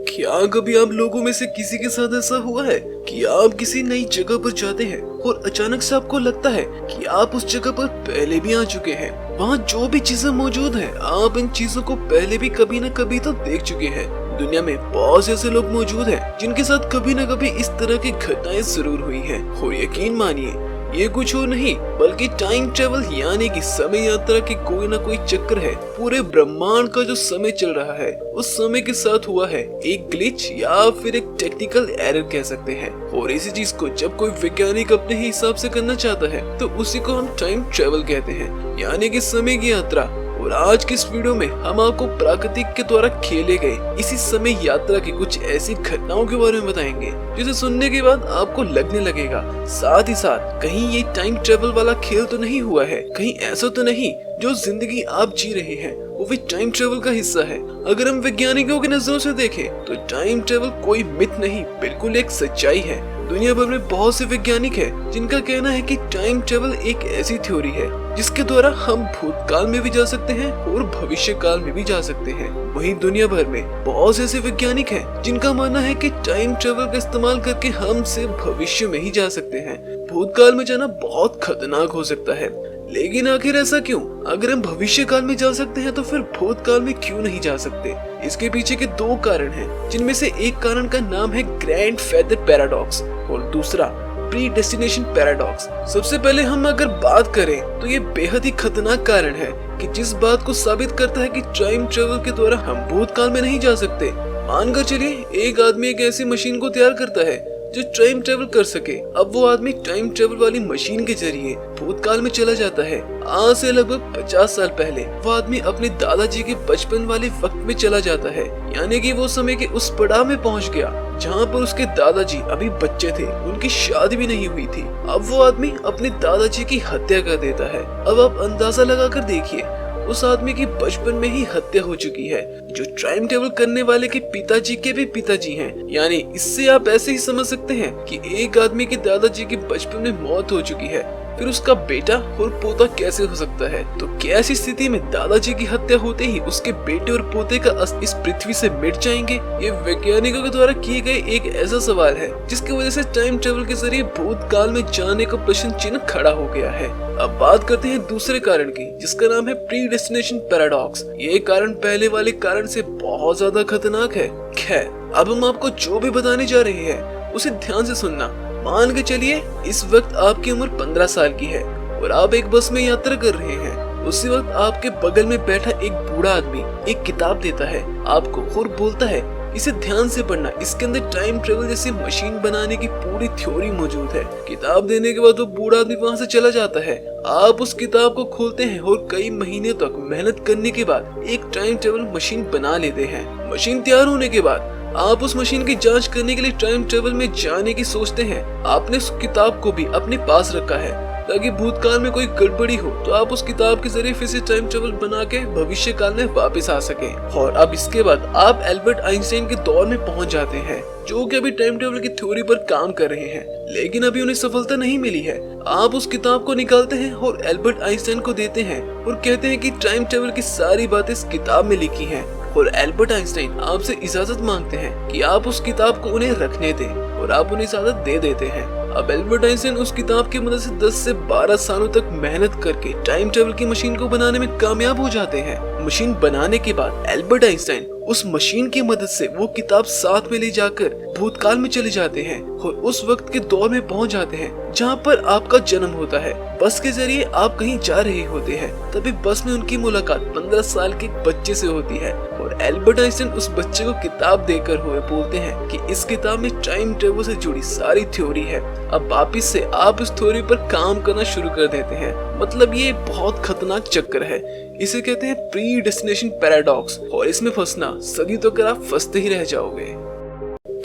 क्या कभी आप लोगों में से किसी के साथ ऐसा हुआ है कि आप किसी नई जगह पर जाते हैं और अचानक से आपको लगता है कि आप उस जगह पर पहले भी आ चुके हैं? वहाँ जो भी चीजें मौजूद हैं, आप इन चीजों को पहले भी कभी न कभी तो देख चुके हैं। दुनिया में बहुत से ऐसे लोग मौजूद हैं जिनके साथ कभी न कभी इस तरह की घटनाएं जरूर हुई हैं। और यकीन मानिए ये कुछ और नहीं बल्कि टाइम ट्रेवल यानी कि समय यात्रा की कोई ना कोई चक्कर है। पूरे ब्रह्मांड का जो समय चल रहा है उस समय के साथ हुआ है एक ग्लिच या फिर एक टेक्निकल एरर कह सकते हैं। और इसी चीज को जब कोई वैज्ञानिक अपने ही हिसाब से करना चाहता है तो उसी को हम टाइम ट्रेवल कहते हैं, यानी कि समय की यात्रा। और आज की इस वीडियो में हम आपको प्राकृतिक के द्वारा खेले गए इसी समय यात्रा की कुछ ऐसी घटनाओं के बारे में बताएंगे जिसे सुनने के बाद आपको लगने लगेगा साथ ही साथ कहीं ये टाइम ट्रेवल वाला खेल तो नहीं हुआ है, कहीं ऐसा तो नहीं जो जिंदगी आप जी रहे हैं वो भी टाइम ट्रेवल का हिस्सा है। अगर हम वैज्ञानिकों की नजरों से देखें तो टाइम ट्रेवल कोई मिथ नहीं बिल्कुल एक सच्चाई है। दुनिया भर में बहुत से वैज्ञानिक हैं जिनका कहना है कि टाइम ट्रेवल एक ऐसी थ्योरी है जिसके द्वारा हम भूतकाल में भी जा सकते हैं और भविष्य काल में भी जा सकते हैं। वहीं दुनिया भर में बहुत से ऐसे वैज्ञानिक हैं जिनका मानना है कि टाइम ट्रेवल का इस्तेमाल करके हम सिर्फ भविष्य में ही जा सकते हैं। भूतकाल में जाना बहुत खतरनाक हो सकता है, लेकिन आखिर ऐसा क्यों? अगर हम भविष्य काल में जा सकते हैं तो फिर भूतकाल में क्यों नहीं जा सकते? इसके पीछे के दो कारण हैं, जिनमें से एक कारण का नाम है ग्रैंड फेदर पैराडॉक्स और दूसरा प्रीडेस्टिनेशन पैराडॉक्स। सबसे पहले हम अगर बात करें तो ये बेहद ही खतरनाक कारण है कि जिस बात को साबित करता है कि टाइम ट्रेवल के द्वारा हम भूतकाल में नहीं जा सकते। मानकर चलिए एक आदमी एक ऐसी मशीन को तैयार करता है जो टाइम ट्रेवल कर सके। अब वो आदमी टाइम ट्रेवल वाली मशीन के जरिए भूतकाल में चला जाता है। आज से लगभग 50 साल पहले वो आदमी अपने दादाजी के बचपन वाले वक्त में चला जाता है, यानी कि वो समय के उस पड़ाव में पहुंच गया जहां पर उसके दादाजी अभी बच्चे थे, उनकी शादी भी नहीं हुई थी। अब वो आदमी अपने दादाजी की हत्या कर देता है। अब आप अंदाजा लगा कर देखिए, उस आदमी की बचपन में ही हत्या हो चुकी है, जो टाइम ट्रेवल करने वाले के पिताजी के भी पिताजी हैं। यानी इससे आप ऐसे ही समझ सकते हैं कि एक आदमी के दादाजी की बचपन में मौत हो चुकी है, फिर उसका बेटा और पोता कैसे हो सकता है। तो क्या ऐसी स्थिति में दादाजी की हत्या होते ही उसके बेटे और पोते का अस्तित्व इस पृथ्वी से मिट जाएंगे? ये वैज्ञानिकों के द्वारा किए गए एक ऐसा सवाल है जिसकी वजह से टाइम ट्रेवल के जरिए भूतकाल में जाने का प्रश्न चिन्ह खड़ा हो गया है। अब बात करते हैं दूसरे कारण की, जिसका नाम है प्रीडेस्टिनेशन पैराडॉक्स। ये कारण पहले वाले कारण से बहुत ज्यादा खतरनाक है। खैर, अब हम आपको जो भी बताने जा रहे हैं उसे ध्यान से सुनना। मान के चलिए इस वक्त आपकी उम्र 15 साल की है और आप एक बस में यात्रा कर रहे हैं। उसी वक्त आपके बगल में बैठा एक बूढ़ा आदमी एक किताब देता है आपको और बोलता है इसे ध्यान से पढ़ना, इसके अंदर टाइम ट्रेवल जैसी मशीन बनाने की पूरी थ्योरी मौजूद है। किताब देने के बाद वो बूढ़ा आदमी वहाँ से चला जाता है। आप उस किताब को खोलते हैं और कई महीने तक मेहनत करने के बाद एक टाइम ट्रेवल मशीन बना लेते हैं। मशीन तैयार होने के बाद आप उस मशीन की जांच करने के लिए टाइम ट्रेवल में जाने की सोचते हैं। आपने उस किताब को भी अपने पास रखा है ताकि भूतकाल में कोई गड़बड़ी हो तो आप उस किताब के जरिए फिर से टाइम ट्रेवल बना के भविष्य काल में वापस आ सके। और अब इसके बाद आप एल्बर्ट आइंस्टाइन के दौर में पहुंच जाते हैं, जो कि अभी टाइम ट्रेवल की थ्योरी पर काम कर रहे हैं, लेकिन अभी उन्हें सफलता नहीं मिली है। आप उस किताब को निकालते हैं और एल्बर्ट आइंस्टाइन को देते हैं और कहते हैं कि टाइम ट्रेवल की सारी बातें इस किताब में लिखी हैं। और एल्बर्ट आइंस्टाइन आपसे इजाजत मांगते हैं कि आप उस किताब को उन्हें रखने दें और आप उन्हें इजाजत दे देते हैं। अब एल्बर्ट आइंस्टाइन उस किताब की मदद से 10 से 12 सालों तक मेहनत करके टाइम ट्रेवल की मशीन को बनाने में कामयाब हो जाते हैं। मशीन बनाने के बाद एल्बर्ट आइंस्टाइन उस मशीन की मदद से वो किताब साथ में ले जाकर भूतकाल में चले जाते हैं और उस वक्त के दौर में पहुंच जाते हैं जहां पर आपका जन्म होता है। बस के जरिए आप कहीं जा रहे होते हैं, तभी बस में उनकी मुलाकात 15 साल के एक बच्चे से होती है और एल्बर्ट आइंस्टाइन उस बच्चे को किताब देकर हुए बोलते हैं कि इस किताब में टाइम ट्रेवल से जुड़ी सारी थ्योरी है। अब वापिस से आप इस थ्योरी पर काम करना शुरू कर देते हैं। मतलब ये बहुत खतरनाक चक्कर है, इसे कहते हैं प्रीडेस्टिनेशन पैराडॉक्स और इसमें फंसना सदी तो कर आप फंसते ही रह जाओगे।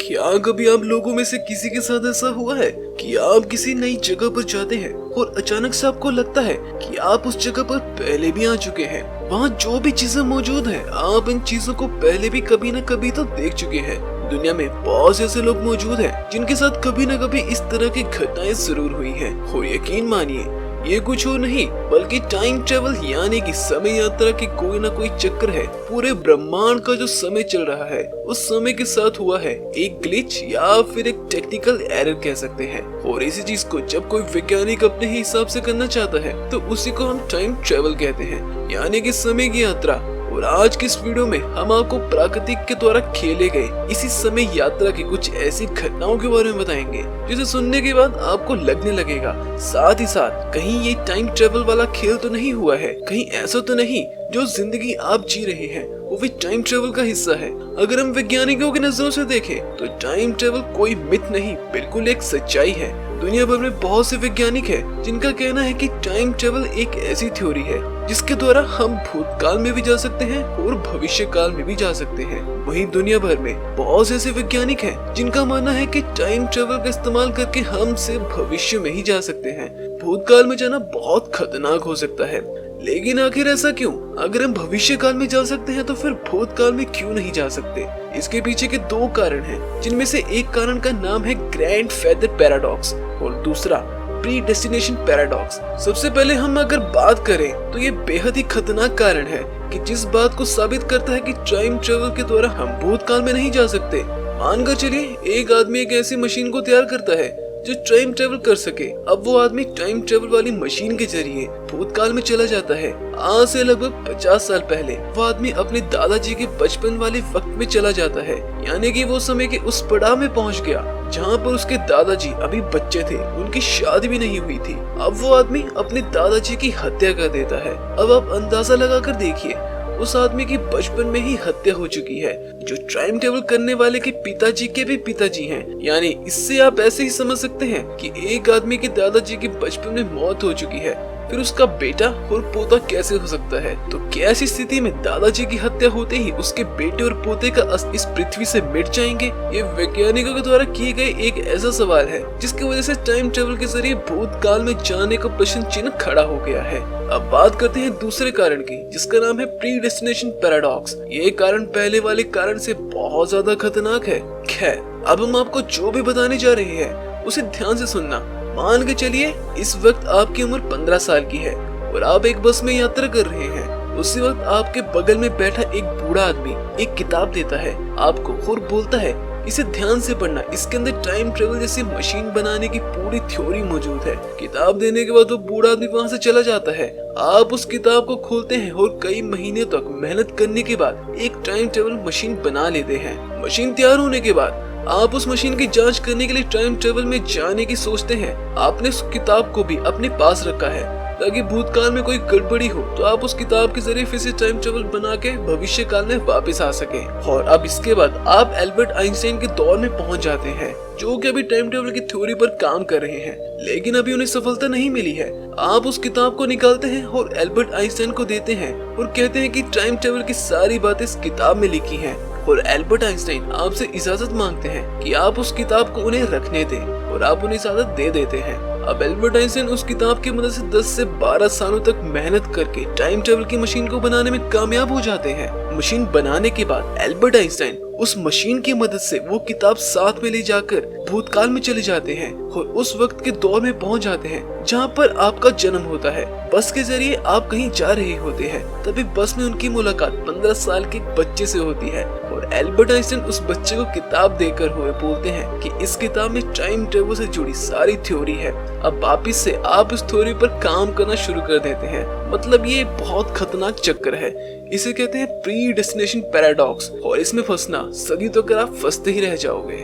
क्या कभी आप लोगों में से किसी के साथ ऐसा हुआ है कि आप किसी नई जगह पर जाते हैं और अचानक से आपको लगता है कि आप उस जगह पर पहले भी आ चुके हैं? वहाँ जो भी चीजें मौजूद हैं, आप इन चीजों को पहले भी कभी न कभी तो देख चुके हैं। दुनिया में बहुत से ऐसे लोग मौजूद हैं जिनके साथ कभी न कभी इस तरह की घटनाएं जरूर हुई हैं। और यकीन मानिए ये कुछ और नहीं बल्कि टाइम ट्रेवल यानी कि समय यात्रा की कोई ना कोई चक्कर है। पूरे ब्रह्मांड का जो समय चल रहा है उस समय के साथ हुआ है एक ग्लिच या फिर एक टेक्निकल एरर कह सकते हैं। और इसी चीज को जब कोई वैज्ञानिक अपने ही हिसाब से करना चाहता है तो उसी को हम टाइम ट्रेवल कहते हैं, यानी कि समय की यात्रा। और आज की इस वीडियो में हम आपको प्राकृतिक के द्वारा खेले गए इसी समय यात्रा की कुछ ऐसी घटनाओं के बारे में बताएंगे जिसे सुनने के बाद आपको लगने लगेगा साथ ही साथ कहीं ये टाइम ट्रेवल वाला खेल तो नहीं हुआ है, कहीं ऐसा तो नहीं जो जिंदगी आप जी रहे हैं वो भी टाइम ट्रेवल का हिस्सा है। अगर हम वैज्ञानिकों की नजरों से देखें तो टाइम ट्रेवल कोई मिथ नहीं बिल्कुल एक सच्चाई है। दुनिया भर में बहुत से वैज्ञानिक हैं जिनका कहना है कि टाइम ट्रेवल एक ऐसी थ्योरी है जिसके द्वारा हम भूतकाल में भी जा सकते हैं और भविष्य काल में भी जा सकते हैं। वहीं दुनिया भर में बहुत से ऐसे वैज्ञानिक हैं जिनका मानना है कि टाइम ट्रेवल का इस्तेमाल करके हम सिर्फ भविष्य में ही जा सकते हैं। भूतकाल में जाना बहुत खतरनाक हो सकता है, लेकिन आखिर ऐसा क्यों? अगर हम भविष्य काल में जा सकते हैं तो फिर भूतकाल में क्यों नहीं जा सकते? इसके पीछे के दो कारण हैं, जिनमें से एक कारण का नाम है ग्रैंड फेदर पैराडॉक्स और दूसरा प्रीडेस्टिनेशन पैराडॉक्स। सबसे पहले हम अगर बात करें तो ये बेहद ही खतरनाक कारण है कि जिस बात को साबित करता है कि टाइम ट्रेवल के द्वारा हम भूतकाल में नहीं जा सकते। मानकर चलिए एक आदमी एक ऐसी मशीन को तैयार करता है जो टाइम ट्रेवल कर सके। अब वो आदमी टाइम ट्रेवल वाली मशीन के जरिए भूतकाल में चला जाता है। आज से लगभग 50 साल पहले वो आदमी अपने दादाजी के बचपन वाले वक्त में चला जाता है, यानी कि वो समय के उस पड़ाव में पहुंच गया जहां पर उसके दादाजी अभी बच्चे थे, उनकी शादी भी नहीं हुई थी। अब वो आदमी अपने दादाजी की हत्या कर देता है। अब आप अंदाजा लगाकर देखिए उस आदमी की बचपन में ही हत्या हो चुकी है, जो टाइम ट्रेवल करने वाले के पिताजी के भी पिताजी हैं। यानी इससे आप ऐसे ही समझ सकते हैं कि एक आदमी के दादाजी की बचपन में मौत हो चुकी है, फिर उसका बेटा और पोता कैसे हो सकता है? तो क्या ऐसी स्थिति में दादाजी की हत्या होते ही उसके बेटे और पोते का अस्तित्व इस पृथ्वी से मिट जाएंगे? ये वैज्ञानिकों के द्वारा किए गए एक ऐसा सवाल है जिसकी वजह से टाइम ट्रेवल के जरिए भूतकाल में जाने का प्रश्न चिन्ह खड़ा हो गया है। अब बात करते हैं दूसरे कारण की, जिसका नाम है प्रीडेस्टिनेशन पैराडॉक्स। ये कारण पहले वाले कारण से बहुत ज्यादा खतरनाक है। खैर, अब हम आपको जो भी बताने जा रहे हैं उसे ध्यान से सुनना। मान के चलिए इस वक्त आपकी उम्र 15 साल की है और आप एक बस में यात्रा कर रहे हैं। उसी वक्त आपके बगल में बैठा एक बूढ़ा आदमी एक किताब देता है आपको और बोलता है इसे ध्यान से पढ़ना, इसके अंदर टाइम ट्रेवल जैसी मशीन बनाने की पूरी थ्योरी मौजूद है। किताब देने के बाद वो बूढ़ा आदमी वहाँ से चला जाता है। आप उस किताब को खोलते हैं और कई महीने तक मेहनत करने के बाद एक टाइम ट्रेवल मशीन बना लेते हैं। मशीन तैयार होने के बाद आप उस मशीन की जांच करने के लिए टाइम ट्रेवल में जाने की सोचते हैं। आपने उस किताब को भी अपने पास रखा है ताकि भूतकाल में कोई गड़बड़ी हो तो आप उस किताब के जरिए फिर से टाइम ट्रेवल बना के भविष्य काल में वापस आ सके। और अब इसके बाद आप एल्बर्ट आइंस्टाइन के दौर में पहुंच जाते हैं, जो कि अभी टाइम ट्रेवल की थ्योरी पर काम कर रहे हैं, लेकिन अभी उन्हें सफलता नहीं मिली है। आप उस किताब को निकालते हैं और एल्बर्ट आइंस्टाइन को देते हैं और कहते हैं कि टाइम ट्रेवल की सारी बातें इस किताब में लिखी हैं। और एल्बर्ट आइंस्टाइन आपसे इजाजत मांगते हैं कि आप उस किताब को उन्हें रखने दें और आप उन्हें इजाजत दे देते हैं। अब एल्बर्ट आइंस्टाइन उस किताब की मदद से 10 से 12 सालों तक मेहनत करके टाइम ट्रेवल की मशीन को बनाने में कामयाब हो जाते हैं। मशीन बनाने के बाद एल्बर्ट आइंस्टाइन उस मशीन की मदद से वो किताब साथ में ले जाकर भूतकाल में चले जाते हैं और उस वक्त के दौर में पहुंच जाते हैं जहां पर आपका जन्म होता है। बस के जरिए आप कहीं जा रहे होते हैं, तभी बस में उनकी मुलाकात 15 साल के एक बच्चे से होती है और एल्बर्ट आइंस्टाइन उस बच्चे को किताब देकर हुए बोलते हैं कि इस किताब में टाइम ट्रेवल से जुड़ी सारी थ्योरी है। अब वापिस से आप इस थ्योरी पर काम करना शुरू कर देते हैं। मतलब ये बहुत खतरनाक चक्कर है, इसे कहते हैं प्रीडेस्टिनेशन पैराडॉक्स और इसमें फंसना सदी तो कर आप फंसते ही रह जाओगे।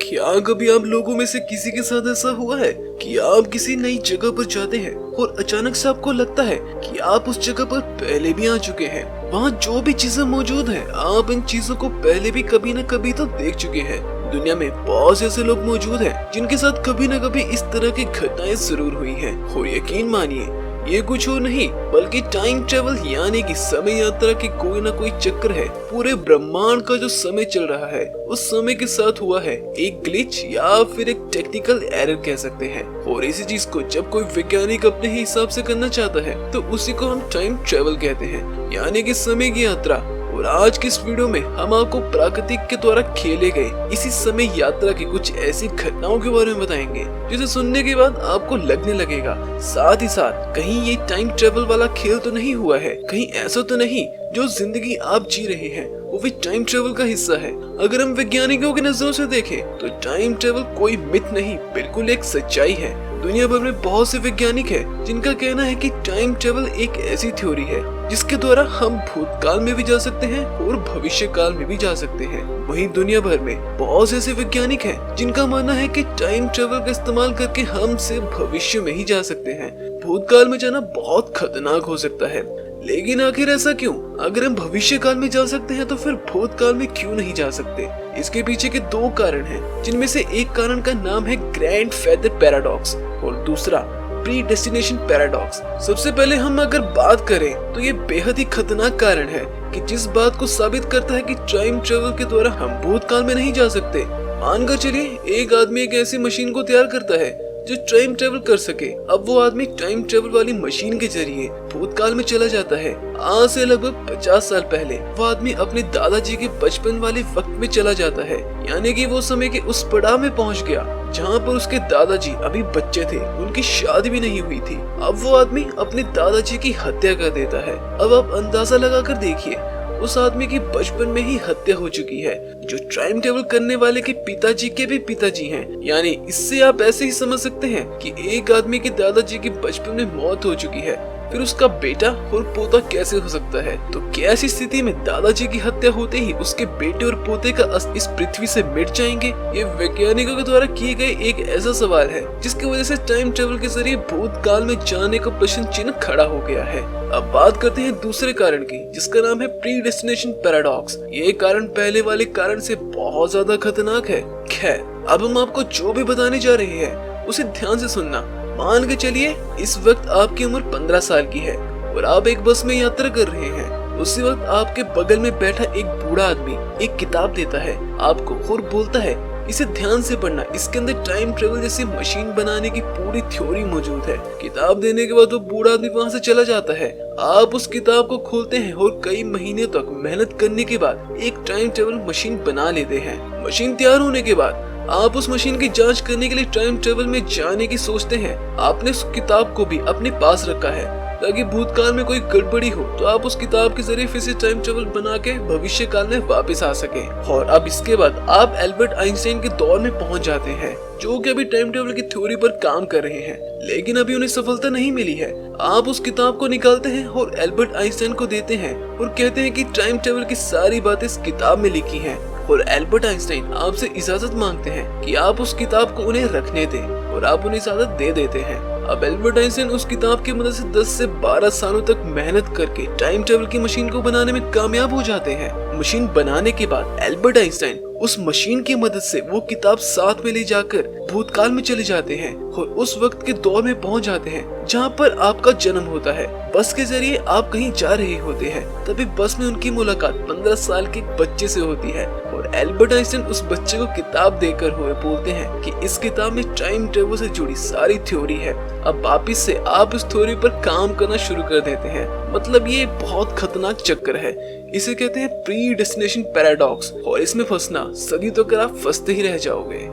क्या कभी आप लोगों में से किसी के साथ ऐसा हुआ है कि आप किसी नई जगह पर जाते हैं और अचानक से आपको लगता है कि आप उस जगह पर पहले भी आ चुके हैं? वहाँ जो भी चीजें मौजूद हैं, आप इन चीजों को पहले भी कभी न कभी तो देख चुके हैं। दुनिया में बहुत से ऐसे लोग मौजूद हैं जिनके साथ कभी न कभी इस तरह की घटनाएं जरूर हुई हैं। और यकीन मानिए ये कुछ और नहीं बल्कि टाइम ट्रेवल यानी कि समय यात्रा की कोई ना कोई चक्कर है। पूरे ब्रह्मांड का जो समय चल रहा है उस समय के साथ हुआ है एक ग्लिच या फिर एक टेक्निकल एरर कह सकते हैं। और इसी चीज को जब कोई वैज्ञानिक अपने ही हिसाब से करना चाहता है तो उसी को हम टाइम ट्रेवल कहते हैं, यानी कि समय की यात्रा। और आज की इस वीडियो में हम आपको प्राकृतिक के द्वारा खेले गए इसी समय यात्रा की कुछ ऐसी घटनाओं के बारे में बताएंगे जिसे सुनने के बाद आपको लगने लगेगा साथ ही साथ कहीं ये टाइम ट्रेवल वाला खेल तो नहीं हुआ है, कहीं ऐसा तो नहीं जो जिंदगी आप जी रहे हैं वो भी टाइम ट्रेवल का हिस्सा है। अगर हम वैज्ञानिकों की नजरों से देखें तो टाइम ट्रेवल कोई मिथ नहीं बिल्कुल एक सच्चाई है। दुनिया भर में बहुत से वैज्ञानिक हैं जिनका कहना है कि टाइम ट्रेवल एक ऐसी थ्योरी है जिसके द्वारा हम भूतकाल में भी जा सकते हैं और भविष्य काल में भी जा सकते हैं। वहीं दुनिया भर में बहुत से ऐसे वैज्ञानिक हैं जिनका मानना है कि टाइम ट्रेवल का इस्तेमाल करके हम सिर्फ भविष्य में ही जा सकते हैं। भूतकाल में जाना बहुत खतरनाक हो सकता है, लेकिन आखिर ऐसा क्यों? अगर हम भविष्य काल में जा सकते हैं तो फिर भूतकाल में क्यों नहीं जा सकते? इसके पीछे के दो कारण हैं, जिनमें से एक कारण का नाम है ग्रैंड फेदर पैराडॉक्स और दूसरा प्रीडेस्टिनेशन पैराडॉक्स। सबसे पहले हम अगर बात करें तो ये बेहद ही खतरनाक कारण है कि जिस बात को साबित करता है कि टाइम ट्रेवल के द्वारा हम भूतकाल में नहीं जा सकते। मानकर चलिए एक आदमी एक ऐसी मशीन को तैयार करता है जो टाइम ट्रेवल कर सके। अब वो आदमी टाइम ट्रेवल वाली मशीन के जरिए भूतकाल में चला जाता है। आज से लगभग 50 साल पहले वो आदमी अपने दादाजी के बचपन वाले वक्त में चला जाता है, यानी कि वो समय के उस पड़ाव में पहुंच गया जहां पर उसके दादाजी अभी बच्चे थे, उनकी शादी भी नहीं हुई थी। अब वो आदमी अपने दादाजी की हत्या कर देता है। अब आप अंदाजा लगा कर देखिए उस आदमी की बचपन में ही हत्या हो चुकी है, जो टाइम ट्रेवल करने वाले के पिताजी के भी पिताजी हैं। यानी इससे आप ऐसे ही समझ सकते हैं कि एक आदमी के दादाजी की बचपन में मौत हो चुकी है, फिर उसका बेटा और पोता कैसे हो सकता है? तो क्या ऐसी स्थिति में दादाजी की हत्या होते ही उसके बेटे और पोते का अस्तित्व इस पृथ्वी से मिट जाएंगे? ये वैज्ञानिकों के द्वारा किए गए एक ऐसा सवाल है जिसकी वजह से टाइम ट्रेवल के जरिए भूतकाल में जाने का प्रश्न चिन्ह खड़ा हो गया है। अब बात करते हैं दूसरे कारण की, जिसका नाम है प्रीडेस्टिनेशन पैराडॉक्स। ये कारण पहले वाले कारण से बहुत ज्यादा खतरनाक है। खैर, अब हम आपको जो भी बताने जा रहे हैं उसे ध्यान से सुनना। मान के चलिए इस वक्त आपकी उम्र 15 साल की है और आप एक बस में यात्रा कर रहे हैं। उसी वक्त आपके बगल में बैठा एक बूढ़ा आदमी एक किताब देता है आपको और बोलता है इसे ध्यान से पढ़ना, इसके अंदर टाइम ट्रेवल जैसी मशीन बनाने की पूरी थ्योरी मौजूद है। किताब देने के बाद वो बूढ़ा आदमी वहाँ से चला जाता है। आप उस किताब को खोलते हैं और कई महीने तक मेहनत करने के बाद एक टाइम ट्रेवल मशीन बना लेते हैं। मशीन तैयार होने के बाद आप उस मशीन की जांच करने के लिए टाइम ट्रेवल में जाने की सोचते हैं। आपने उस किताब को भी अपने पास रखा है ताकि भूतकाल में कोई गड़बड़ी हो तो आप उस किताब के जरिए फिर से टाइम ट्रेवल बना के भविष्य काल में वापस आ सके। और अब इसके बाद आप एल्बर्ट आइंस्टाइन के दौर में पहुंच जाते हैं, जो कि अभी टाइम ट्रेवल की थ्योरी पर काम कर रहे हैं, लेकिन अभी उन्हें सफलता नहीं मिली है। आप उस किताब को निकालते हैं और एल्बर्ट आइंस्टाइन को देते हैं और कहते हैं कि टाइम ट्रेवल की सारी बातें इस किताब में लिखी हैं। और एल्बर्ट आइंस्टाइन आपसे इजाजत मांगते हैं कि आप उस किताब को उन्हें रखने दें और आप उन्हें इजाजत दे देते हैं। अब एल्बर्ट आइंस्टाइन उस किताब की मदद से 10 से 12 सालों तक मेहनत करके टाइम ट्रेवल की मशीन को बनाने में कामयाब हो जाते हैं। मशीन बनाने के बाद एल्बर्ट आइंस्टाइन उस मशीन की मदद से वो किताब साथ में ले जाकर भूतकाल में चले जाते हैं और उस वक्त के दौर में पहुंच जाते हैं जहां पर आपका जन्म होता है। बस के जरिए आप कहीं जा रहे होते हैं, तभी बस में उनकी मुलाकात 15 साल के एक बच्चे से होती है और एल्बर्ट आइंस्टाइन उस बच्चे को किताब देकर हुए बोलते हैं कि इस किताब में टाइम ट्रेवल से जुड़ी सारी थ्योरी है। अब वापिस से आप इस थ्योरी पर काम करना शुरू कर देते हैं। मतलब ये बहुत खतरनाक चक्कर है, इसे कहते हैं प्री डेस्टिनेशन पैराडॉक्स और इसमें फंसना सदी तक आप फंसते ही रह जाओगे।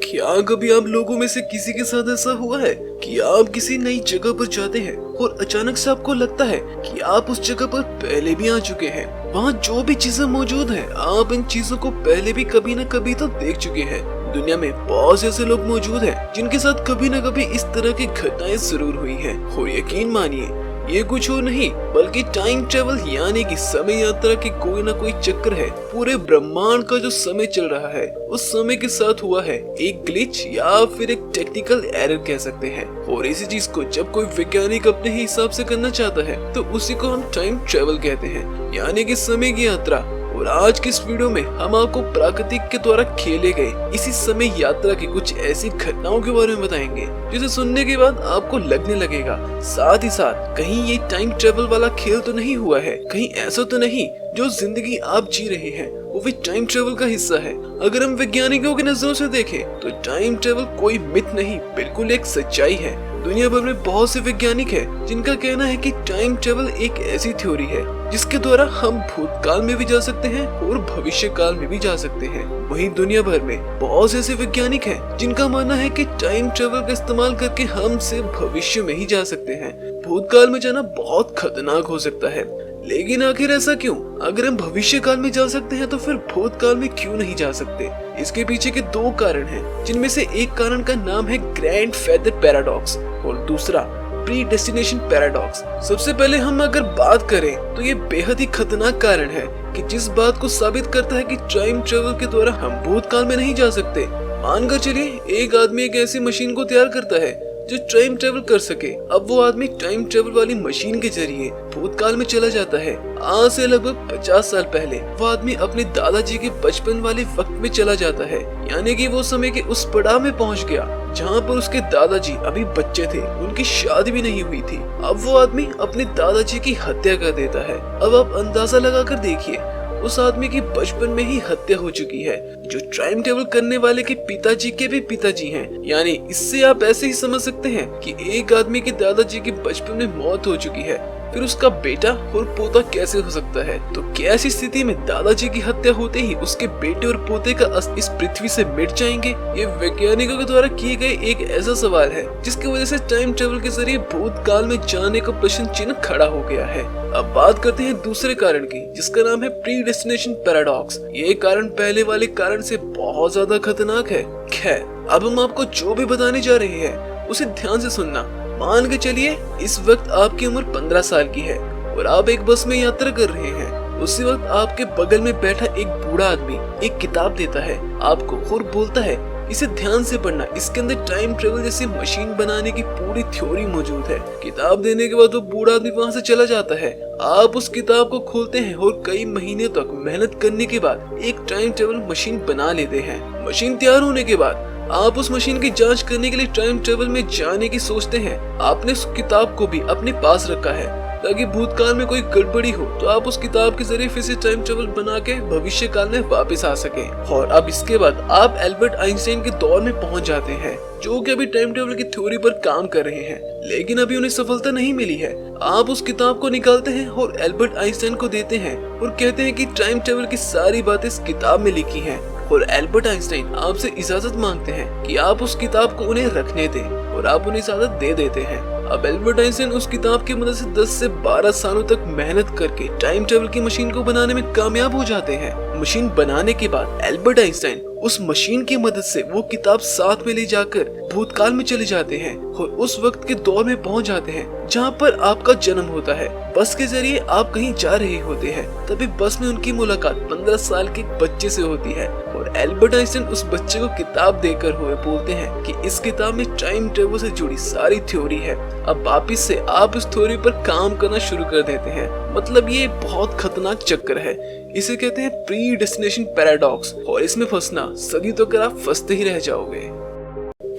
क्या कभी आप लोगों में से किसी के साथ ऐसा हुआ है कि आप किसी नई जगह पर जाते हैं और अचानक से आपको लगता है कि आप उस जगह पर पहले भी आ चुके हैं। वहाँ जो भी चीजें मौजूद हैं, आप इन चीजों को पहले भी कभी न कभी तो देख चुके हैं। दुनिया में बहुत ऐसे लोग मौजूद हैं जिनके साथ कभी न कभी इस तरह की घटनाएं जरूर हुई हैं। और यकीन मानिए ये कुछ और नहीं बल्कि टाइम ट्रेवल यानी कि समय यात्रा की कोई ना कोई चक्कर है। पूरे ब्रह्मांड का जो समय चल रहा है उस समय के साथ हुआ है एक ग्लिच या फिर एक टेक्निकल एरर कह सकते हैं। और इसी चीज को जब कोई वैज्ञानिक अपने ही हिसाब से करना चाहता है तो उसी को हम टाइम ट्रेवल कहते हैं, यानी कि समय की यात्रा। और आज की इस वीडियो में हम आपको प्राकृतिक के द्वारा खेले गए इसी समय यात्रा की कुछ ऐसी घटनाओं के बारे में बताएंगे जिसे सुनने के बाद आपको लगने लगेगा साथ ही साथ कहीं ये टाइम ट्रेवल वाला खेल तो नहीं हुआ है, कहीं ऐसा तो नहीं जो जिंदगी आप जी रहे हैं वो भी टाइम ट्रेवल का हिस्सा है। अगर हम वैज्ञानिकों की नजरों से देखें तो टाइम ट्रेवल कोई मिथ नहीं बिल्कुल एक सच्चाई है। दुनिया भर में बहुत से वैज्ञानिक हैं जिनका कहना है कि टाइम ट्रेवल एक ऐसी थ्योरी है जिसके द्वारा हम भूतकाल में भी जा सकते हैं और भविष्य काल में भी जा सकते हैं। वहीं दुनिया भर में बहुत से ऐसे वैज्ञानिक हैं जिनका मानना है कि टाइम ट्रेवल का इस्तेमाल करके हम सिर्फ भविष्य में ही जा सकते हैं। भूतकाल में जाना बहुत खतरनाक हो सकता है, लेकिन आखिर ऐसा क्यों? अगर हम भविष्य काल में जा सकते हैं तो फिर भूतकाल में क्यों नहीं जा सकते? इसके पीछे के दो कारण हैं, जिनमें से एक कारण का नाम है ग्रैंड फेदर पैराडॉक्स और दूसरा प्री डेस्टिनेशन पैराडॉक्स। सबसे पहले हम अगर बात करें तो ये बेहद ही खतरनाक कारण है कि जिस बात को साबित करता है कि टाइम ट्रेवल के द्वारा हम भूतकाल में नहीं जा सकते। मानकर चलिए एक आदमी एक ऐसी मशीन को तैयार करता है जो टाइम ट्रेवल कर सके। अब वो आदमी टाइम ट्रेवल वाली मशीन के जरिए भूतकाल में चला जाता है। आज से लगभग 50 साल पहले वो आदमी अपने दादाजी के बचपन वाले वक्त में चला जाता है, यानी कि वो समय के उस पड़ाव में पहुंच गया जहां पर उसके दादाजी अभी बच्चे थे, उनकी शादी भी नहीं हुई थी। अब वो आदमी अपने दादाजी की हत्या कर देता है। अब आप अंदाजा लगाकर देखिए उस आदमी की बचपन में ही हत्या हो चुकी है, जो टाइम ट्रेवल करने वाले के पिताजी के भी पिताजी हैं। यानी इससे आप ऐसे ही समझ सकते हैं कि एक आदमी के दादाजी की बचपन में मौत हो चुकी है, फिर उसका बेटा और पोता कैसे हो सकता है? तो क्या ऐसी स्थिति में दादाजी की हत्या होते ही उसके बेटे और पोते का अस्तित्व इस पृथ्वी से मिट जाएंगे? ये वैज्ञानिकों के द्वारा किए गए एक ऐसा सवाल है जिसकी वजह से टाइम ट्रेवल के जरिए भूतकाल में जाने का प्रश्न चिन्ह खड़ा हो गया है। अब बात करते हैं दूसरे कारण की, जिसका नाम है प्री डेस्टिनेशन पैराडॉक्स। ये कारण पहले वाले कारण से बहुत ज्यादा खतरनाक है। खैर, अब हम आपको जो भी बताने जा रहे हैं उसे ध्यान से सुनना। मान के चलिए इस वक्त आपकी उम्र 15 साल की है और आप एक बस में यात्रा कर रहे हैं। उसी वक्त आपके बगल में बैठा एक बूढ़ा आदमी एक किताब देता है आपको और बोलता है इसे ध्यान से पढ़ना, इसके अंदर टाइम ट्रेवल जैसी मशीन बनाने की पूरी थ्योरी मौजूद है। किताब देने के बाद वो बूढ़ा आदमी वहाँ से चला जाता है। आप उस किताब को खोलते हैं और कई महीने तक मेहनत करने के बाद एक टाइम ट्रेवल मशीन बना लेते हैं। मशीन तैयार होने के बाद आप उस मशीन की जांच करने के लिए टाइम ट्रेवल में जाने की सोचते हैं। आपने उस किताब को भी अपने पास रखा है ताकि भूतकाल में कोई गड़बड़ी हो तो आप उस किताब के जरिए फिर से टाइम ट्रेवल बना के भविष्य काल में वापस आ सके। और अब इसके बाद आप एल्बर्ट आइंस्टाइन के दौर में पहुंच जाते हैं, जो कि अभी टाइम ट्रेवल की थ्योरी पर काम कर रहे हैं, लेकिन अभी उन्हें सफलता नहीं मिली है। आप उस किताब को निकालते हैं और एल्बर्ट आइंस्टाइन को देते हैं और कहते हैं कि टाइम ट्रेवल की सारी बातें इस किताब में लिखी हैं। और एल्बर्ट आइंस्टाइन आपसे इजाजत मांगते हैं कि आप उस किताब को उन्हें रखने दें और आप उन्हें इजाजत दे देते हैं। अब एल्बर्ट आइंस्टाइन उस किताब की मदद से 10 से 12 सालों तक मेहनत करके टाइम ट्रेवल की मशीन को बनाने में कामयाब हो जाते हैं। मशीन बनाने के बाद एल्बर्ट आइंस्टाइन उस मशीन की मदद से वो किताब साथ में ले जाकर भूतकाल में चले जाते हैं और उस वक्त के दौर में पहुंच जाते हैं जहां पर आपका जन्म होता है। बस के जरिए आप कहीं जा रहे होते हैं, तभी बस में उनकी मुलाकात 15 साल के एक बच्चे से होती है और एल्बर्ट आइंस्टाइन उस बच्चे को किताब देकर हुए बोलते हैं कि इस किताब में टाइम ट्रेवल से जुड़ी सारी थ्योरी है। अब वापिस से आप इस थ्योरी पर काम करना शुरू कर देते हैं। मतलब ये बहुत खतरनाक चक्कर है, इसे कहते हैं प्री डेस्टिनेशन पैराडॉक्स और इसमें फंसना सदी तो कर आप फंसते ही रह जाओगे।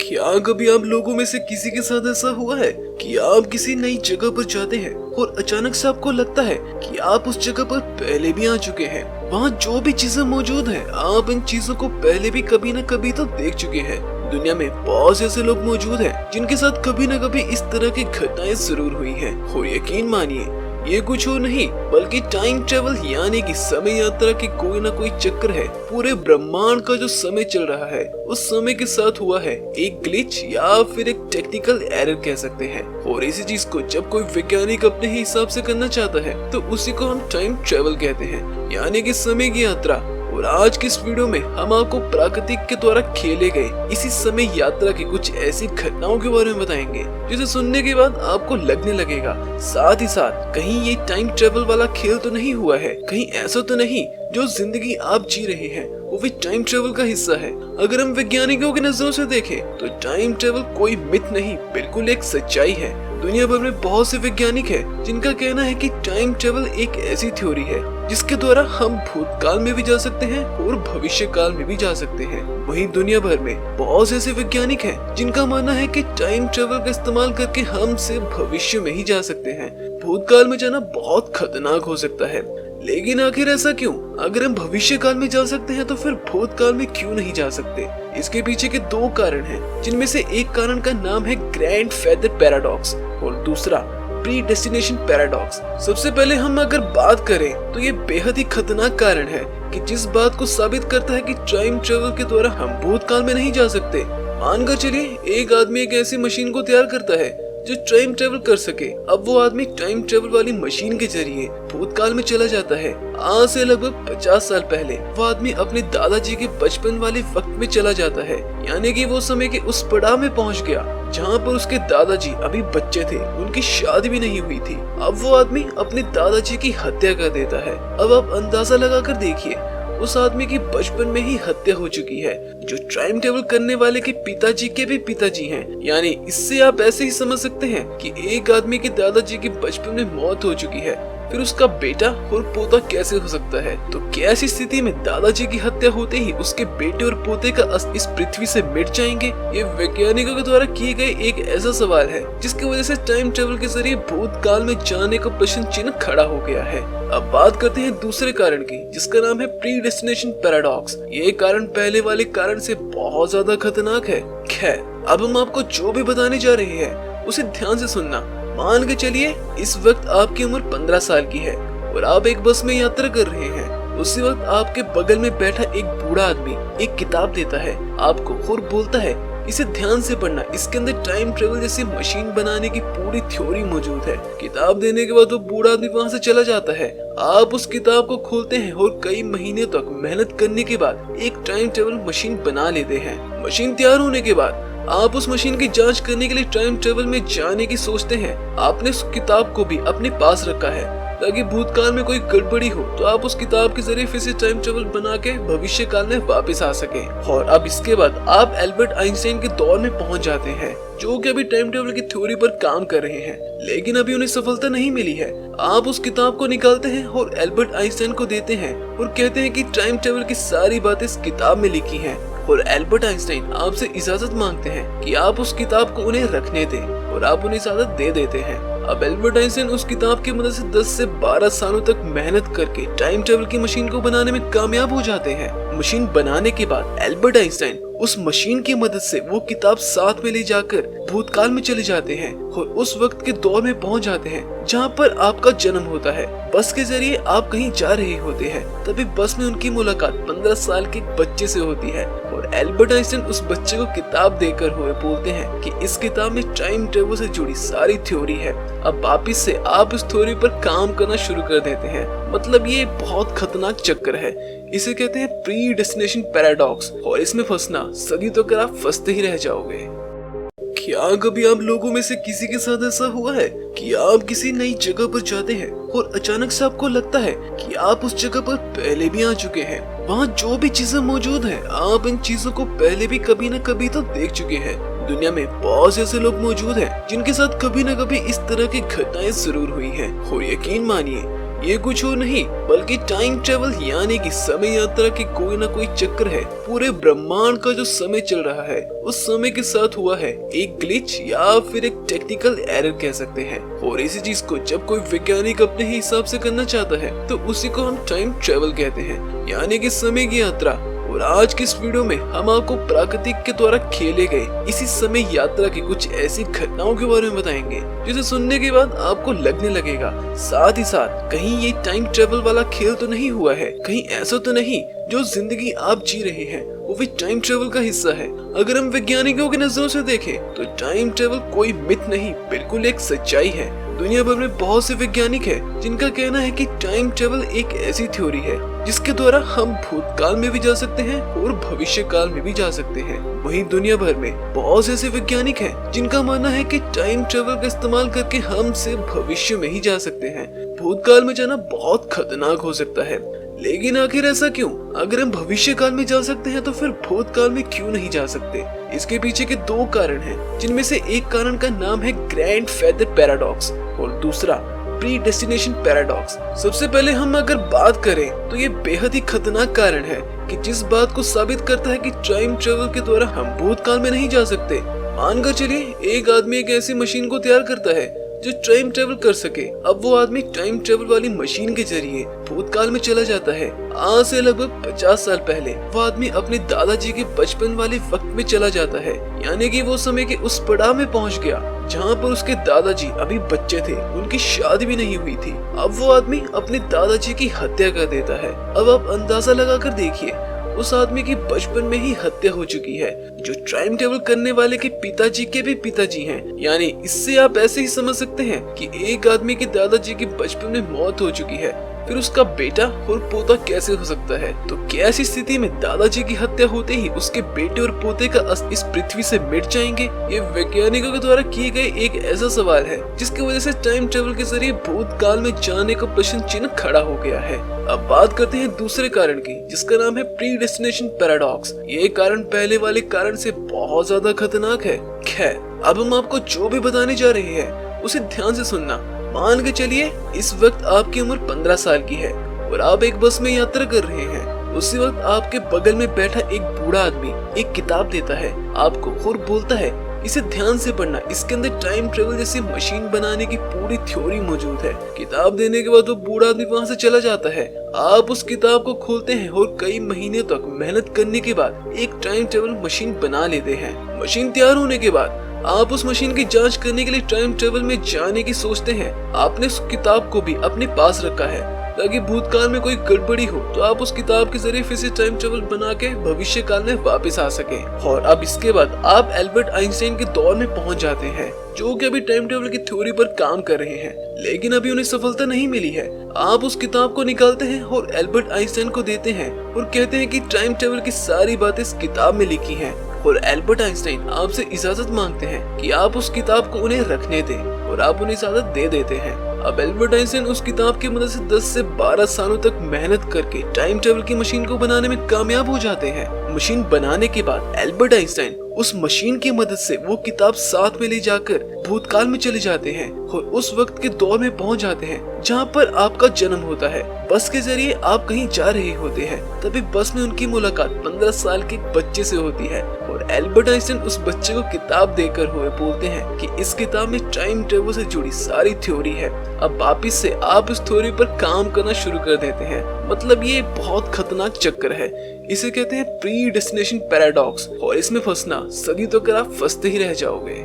क्या कभी आप लोगों में से किसी के साथ ऐसा हुआ है कि आप किसी नई जगह पर जाते हैं और अचानक से आपको लगता है कि आप उस जगह पर पहले भी आ चुके हैं। वहाँ जो भी चीजें मौजूद हैं, आप इन चीजों को पहले भी कभी न कभी तो देख चुके हैं। दुनिया में बहुत से ऐसे लोग मौजूद हैं जिनके साथ कभी न कभी इस तरह की घटनाएं जरूर हुई हैं। और यकीन मानिए ये कुछ और नहीं बल्कि टाइम ट्रेवल यानी कि समय यात्रा की कोई ना कोई चक्कर है। पूरे ब्रह्मांड का जो समय चल रहा है उस समय के साथ हुआ है एक ग्लिच या फिर एक टेक्निकल एरर कह सकते हैं। और इसी चीज को जब कोई वैज्ञानिक अपने ही हिसाब से करना चाहता है तो उसी को हम टाइम ट्रेवल कहते हैं, यानी कि समय की यात्रा। और आज की इस वीडियो में हम आपको प्राकृतिक के द्वारा खेले गए इसी समय यात्रा की कुछ ऐसी घटनाओं के बारे में बताएंगे जिसे सुनने के बाद आपको लगने लगेगा साथ ही साथ कहीं ये टाइम ट्रेवल वाला खेल तो नहीं हुआ है, कहीं ऐसा तो नहीं जो जिंदगी आप जी रहे हैं वो भी टाइम ट्रेवल का हिस्सा है। अगर हम वैज्ञानिकों की नजरों से देखें तो टाइम ट्रेवल कोई मिथ नहीं बिल्कुल एक सच्चाई है। दुनिया भर में बहुत से वैज्ञानिक हैं जिनका कहना है कि टाइम ट्रेवल एक ऐसी थ्योरी है जिसके द्वारा हम भूतकाल में भी जा सकते हैं और भविष्य काल में भी जा सकते हैं। वहीं दुनिया भर में बहुत से ऐसे वैज्ञानिक हैं जिनका मानना है कि टाइम ट्रेवल का इस्तेमाल करके हम सिर्फ भविष्य में ही जा सकते हैं। भूतकाल में जाना बहुत खतरनाक हो सकता है, लेकिन आखिर ऐसा क्यों? अगर हम भविष्य काल में जा सकते हैं तो फिर भूतकाल में क्यों नहीं जा सकते? इसके पीछे के दो कारण हैं, जिनमें से एक कारण का नाम है ग्रैंड फेदर पैराडॉक्स और दूसरा प्री डेस्टिनेशन पैराडॉक्स। सबसे पहले हम अगर बात करें तो ये बेहद ही खतरनाक कारण है कि जिस बात को साबित करता है कि टाइम ट्रेवल के द्वारा हम भूतकाल में नहीं जा सकते। मानकर चलिए एक आदमी एक ऐसी मशीन को तैयार करता है जो टाइम ट्रेवल कर सके। अब वो आदमी टाइम ट्रेवल वाली मशीन के जरिए भूतकाल में चला जाता है। आज से लगभग 50 साल पहले वो आदमी अपने दादाजी के बचपन वाले वक्त में चला जाता है, यानी कि वो समय के उस पड़ाव में पहुंच गया जहां पर उसके दादाजी अभी बच्चे थे, उनकी शादी भी नहीं हुई थी। अब वो आदमी अपने दादाजी की हत्या कर देता है। अब आप अंदाजा लगाकर देखिए उस आदमी की बचपन में ही हत्या हो चुकी है, जो टाइम ट्रेवल करने वाले के पिताजी के भी पिताजी हैं। यानी इससे आप ऐसे ही समझ सकते हैं कि एक आदमी के दादाजी की बचपन में मौत हो चुकी है, फिर उसका बेटा और पोता कैसे हो सकता है? तो क्या ऐसी स्थिति में दादाजी की हत्या होते ही उसके बेटे और पोते का अस्तित्व इस पृथ्वी से मिट जाएंगे? ये वैज्ञानिकों के द्वारा किए गए एक ऐसा सवाल है जिसकी वजह से टाइम ट्रेवल के जरिए भूतकाल में जाने का प्रश्न चिन्ह खड़ा हो गया है। अब बात करते हैं दूसरे कारण की, जिसका नाम है प्री डेस्टिनेशन पैराडॉक्स। ये कारण पहले वाले कारण से बहुत ज्यादा खतरनाक है। खैर, अब हम आपको जो भी बताने जा रहे हैं उसे ध्यान से सुनना। मान के चलिए इस वक्त आपकी उम्र 15 साल की है और आप एक बस में यात्रा कर रहे हैं। उसी वक्त आपके बगल में बैठा एक बूढ़ा आदमी एक किताब देता है आपको और बोलता है इसे ध्यान से पढ़ना, इसके अंदर टाइम ट्रेवल जैसी मशीन बनाने की पूरी थ्योरी मौजूद है। किताब देने के बाद वो बूढ़ा आदमी वहाँ से चला जाता है। आप उस किताब को खोलते हैं और कई महीने तक मेहनत करने के बाद एक टाइम ट्रेवल मशीन बना लेते हैं। मशीन तैयार होने के बाद आप उस मशीन की जांच करने के लिए टाइम ट्रेवल में जाने की सोचते हैं। आपने उस किताब को भी अपने पास रखा है ताकि भूतकाल में कोई गड़बड़ी हो तो आप उस किताब के जरिए फिर से टाइम ट्रेवल बना के भविष्य काल में वापस आ सके। और अब इसके बाद आप एल्बर्ट आइंस्टाइन के दौर में पहुंच जाते हैं, जो कि अभी टाइम ट्रेवल की थ्योरी पर काम कर रहे हैं, लेकिन अभी उन्हें सफलता नहीं मिली है। आप उस किताब को निकालते हैं और एल्बर्ट आइंस्टाइन को देते हैं और कहते हैं कि टाइम ट्रेवल की सारी बातें इस किताब में लिखी हैं। और एल्बर्ट आइंस्टाइन आपसे इजाजत मांगते हैं कि आप उस किताब को उन्हें रखने दें और आप उन्हें इजाजत दे देते हैं। अब एल्बर्ट आइंस्टाइन उस किताब की मदद से 10 से 12 सालों तक मेहनत करके टाइम ट्रेवल की मशीन को बनाने में कामयाब हो जाते हैं। मशीन बनाने के बाद एल्बर्ट आइंस्टाइन उस मशीन की मदद से वो किताब साथ में ले जाकर भूतकाल में चले जाते हैं और उस वक्त के दौर में पहुंच जाते हैं जहां पर आपका जन्म होता है। बस के जरिए आप कहीं जा रहे होते हैं, तभी बस में उनकी मुलाकात 15 साल के एक बच्चे से होती है और एल्बर्ट आइंस्टाइन उस बच्चे को किताब देकर हुए बोलते हैं कि इस किताब में टाइम ट्रेवल से जुड़ी सारी थ्योरी है। अब वापिस से आप इस थ्योरी पर काम करना शुरू कर देते हैं। मतलब ये बहुत खतरनाक चक्कर है, इसे कहते हैं प्री डेस्टिनेशन पैराडॉक्स और इसमें फंसना सदी तो कर आप फंसते ही रह जाओगे। क्या कभी आप लोगों में से किसी के साथ ऐसा हुआ है कि आप किसी नई जगह पर जाते हैं और अचानक से आपको लगता है कि आप उस जगह पर पहले भी आ चुके हैं। वहाँ जो भी चीजें मौजूद हैं, आप इन चीजों को पहले भी कभी न कभी तो देख चुके हैं। दुनिया में बहुत से ऐसे लोग मौजूद हैं जिनके साथ कभी न कभी इस तरह की घटनाएं जरूर हुई हैं। और यकीन मानिए ये कुछ और नहीं बल्कि टाइम ट्रेवल यानी कि समय यात्रा की कोई ना कोई चक्कर है। पूरे ब्रह्मांड का जो समय चल रहा है उस समय के साथ हुआ है एक ग्लिच या फिर एक टेक्निकल एरर कह सकते हैं। और इसी चीज को जब कोई वैज्ञानिक अपने ही हिसाब से करना चाहता है तो उसी को हम टाइम ट्रेवल कहते हैं, यानी कि समय की यात्रा। और आज की इस वीडियो में हम आपको प्राकृतिक के द्वारा खेले गए इसी समय यात्रा की कुछ ऐसी घटनाओं के बारे में बताएंगे जिसे सुनने के बाद आपको लगने लगेगा साथ ही साथ कहीं ये टाइम ट्रेवल वाला खेल तो नहीं हुआ है, कहीं ऐसा तो नहीं जो जिंदगी आप जी रहे हैं वो भी टाइम ट्रेवल का हिस्सा है। अगर हम वैज्ञानिकों की नजरों से देखें तो टाइम ट्रेवल कोई मिथ नहीं बिल्कुल एक सच्चाई है। दुनिया भर में बहुत से वैज्ञानिक हैं जिनका कहना है कि टाइम ट्रेवल एक ऐसी थ्योरी है जिसके द्वारा हम भूतकाल में भी जा सकते हैं और भविष्य काल में भी जा सकते हैं। वहीं दुनिया भर में बहुत से ऐसे वैज्ञानिक हैं जिनका मानना है कि टाइम ट्रेवल का इस्तेमाल करके हम सिर्फ भविष्य में ही जा सकते हैं। भूतकाल में जाना बहुत खतरनाक हो सकता है, लेकिन आखिर ऐसा क्यों? अगर हम भविष्य काल में जा सकते हैं तो फिर भूतकाल में क्यों नहीं जा सकते? इसके पीछे के दो कारण हैं, जिनमें से एक कारण का नाम है ग्रैंड फेदर पैराडॉक्स और दूसरा प्री डेस्टिनेशन पैराडॉक्स। सबसे पहले हम अगर बात करें तो ये बेहद ही खतरनाक कारण है कि जिस बात को साबित करता है कि टाइम ट्रेवल के द्वारा हम भूतकाल में नहीं जा सकते। मानकर चलिए एक आदमी एक ऐसी मशीन को तैयार करता है जो टाइम ट्रेवल कर सके। अब वो आदमी टाइम ट्रेवल वाली मशीन के जरिए भूतकाल में चला जाता है। आज से लगभग 50 साल पहले वो आदमी अपने दादाजी के बचपन वाले वक्त में चला जाता है, यानी कि वो समय के उस पड़ाव में पहुंच गया जहां पर उसके दादाजी अभी बच्चे थे, उनकी शादी भी नहीं हुई थी। अब वो आदमी अपने दादाजी की हत्या कर देता है। अब आप अंदाजा लगा कर देखिए उस आदमी की बचपन में ही हत्या हो चुकी है, जो टाइम ट्रेवल करने वाले के पिताजी के भी पिताजी हैं। यानी इससे आप ऐसे ही समझ सकते हैं कि एक आदमी के दादाजी की बचपन में मौत हो चुकी है, फिर उसका बेटा और पोता कैसे हो सकता है? तो क्या ऐसी स्थिति में दादाजी की हत्या होते ही उसके बेटे और पोते का अस्त इस पृथ्वी से मिट जाएंगे? ये वैज्ञानिकों के द्वारा किए गए एक ऐसा सवाल है जिसकी वजह से टाइम ट्रेवल के जरिए भूतकाल में जाने का प्रश्न चिन्ह खड़ा हो गया है। अब बात करते हैं दूसरे कारण की, जिसका नाम है प्री डेस्टिनेशन पैराडॉक्स। ये कारण पहले वाले कारण से बहुत ज्यादा खतरनाक है। खैर, अब हम आपको जो भी बताने जा रहे हैं उसे ध्यान से सुनना। मान के चलिए इस वक्त आपकी उम्र 15 साल की है और आप एक बस में यात्रा कर रहे हैं। उसी वक्त आपके बगल में बैठा एक बूढ़ा आदमी एक किताब देता है आपको और बोलता है इसे ध्यान से पढ़ना, इसके अंदर टाइम ट्रेवल जैसी मशीन बनाने की पूरी थ्योरी मौजूद है। किताब देने के बाद वो बूढ़ा आदमी वहाँ से चला जाता है। आप उस किताब को खोलते हैं और कई महीने तक मेहनत करने के बाद एक टाइम ट्रेवल मशीन बना लेते हैं। मशीन तैयार होने के बाद आप उस मशीन की जांच करने के लिए टाइम ट्रेवल में जाने की सोचते हैं। आपने उस किताब को भी अपने पास रखा है ताकि भूतकाल में कोई गड़बड़ी हो तो आप उस किताब के जरिए फिर से टाइम ट्रेवल बना के भविष्य काल में वापस आ सके। और अब इसके बाद आप एल्बर्ट आइंस्टाइन के दौर में पहुंच जाते हैं, जो कि अभी टाइम ट्रेवल की थ्योरी पर काम कर रहे हैं, लेकिन अभी उन्हें सफलता नहीं मिली है। आप उस किताब को निकालते हैं और एल्बर्ट आइंस्टाइन को देते हैं और कहते हैं कि टाइम ट्रेवल की सारी बातें इस किताब में लिखी हैं। और एल्बर्ट आइंस्टाइन आपसे इजाजत मांगते हैं कि आप उस किताब को उन्हें रखने दें और आप उन्हें इजाजत दे देते हैं। अब एल्बर्ट आइंस्टाइन उस किताब की मदद से 10 से 12 सालों तक मेहनत करके टाइम ट्रेवल की मशीन को बनाने में कामयाब हो जाते हैं। मशीन बनाने के बाद एल्बर्ट आइंस्टाइन उस मशीन की मदद से वो किताब साथ में ले जाकर भूतकाल में चले जाते हैं और उस वक्त के दौर में पहुंच जाते हैं जहां पर आपका जन्म होता है। बस के जरिए आप कहीं जा रहे होते हैं, तभी बस में उनकी मुलाकात 15 साल के एक बच्चे से होती है और एल्बर्ट आइंस्टाइन उस बच्चे को किताब देकर हुए बोलते हैं कि इस किताब में टाइम ट्रेवल से जुड़ी सारी थ्योरी है। अब वापिस से आप इस थ्योरी पर काम करना शुरू कर देते हैं। मतलब ये बहुत खतरनाक चक्कर है, इसे कहते हैं प्री डेस्टिनेशन पैराडॉक्स और इसमें फंसना सदी तो कर आप फंसते ही रह जाओगे।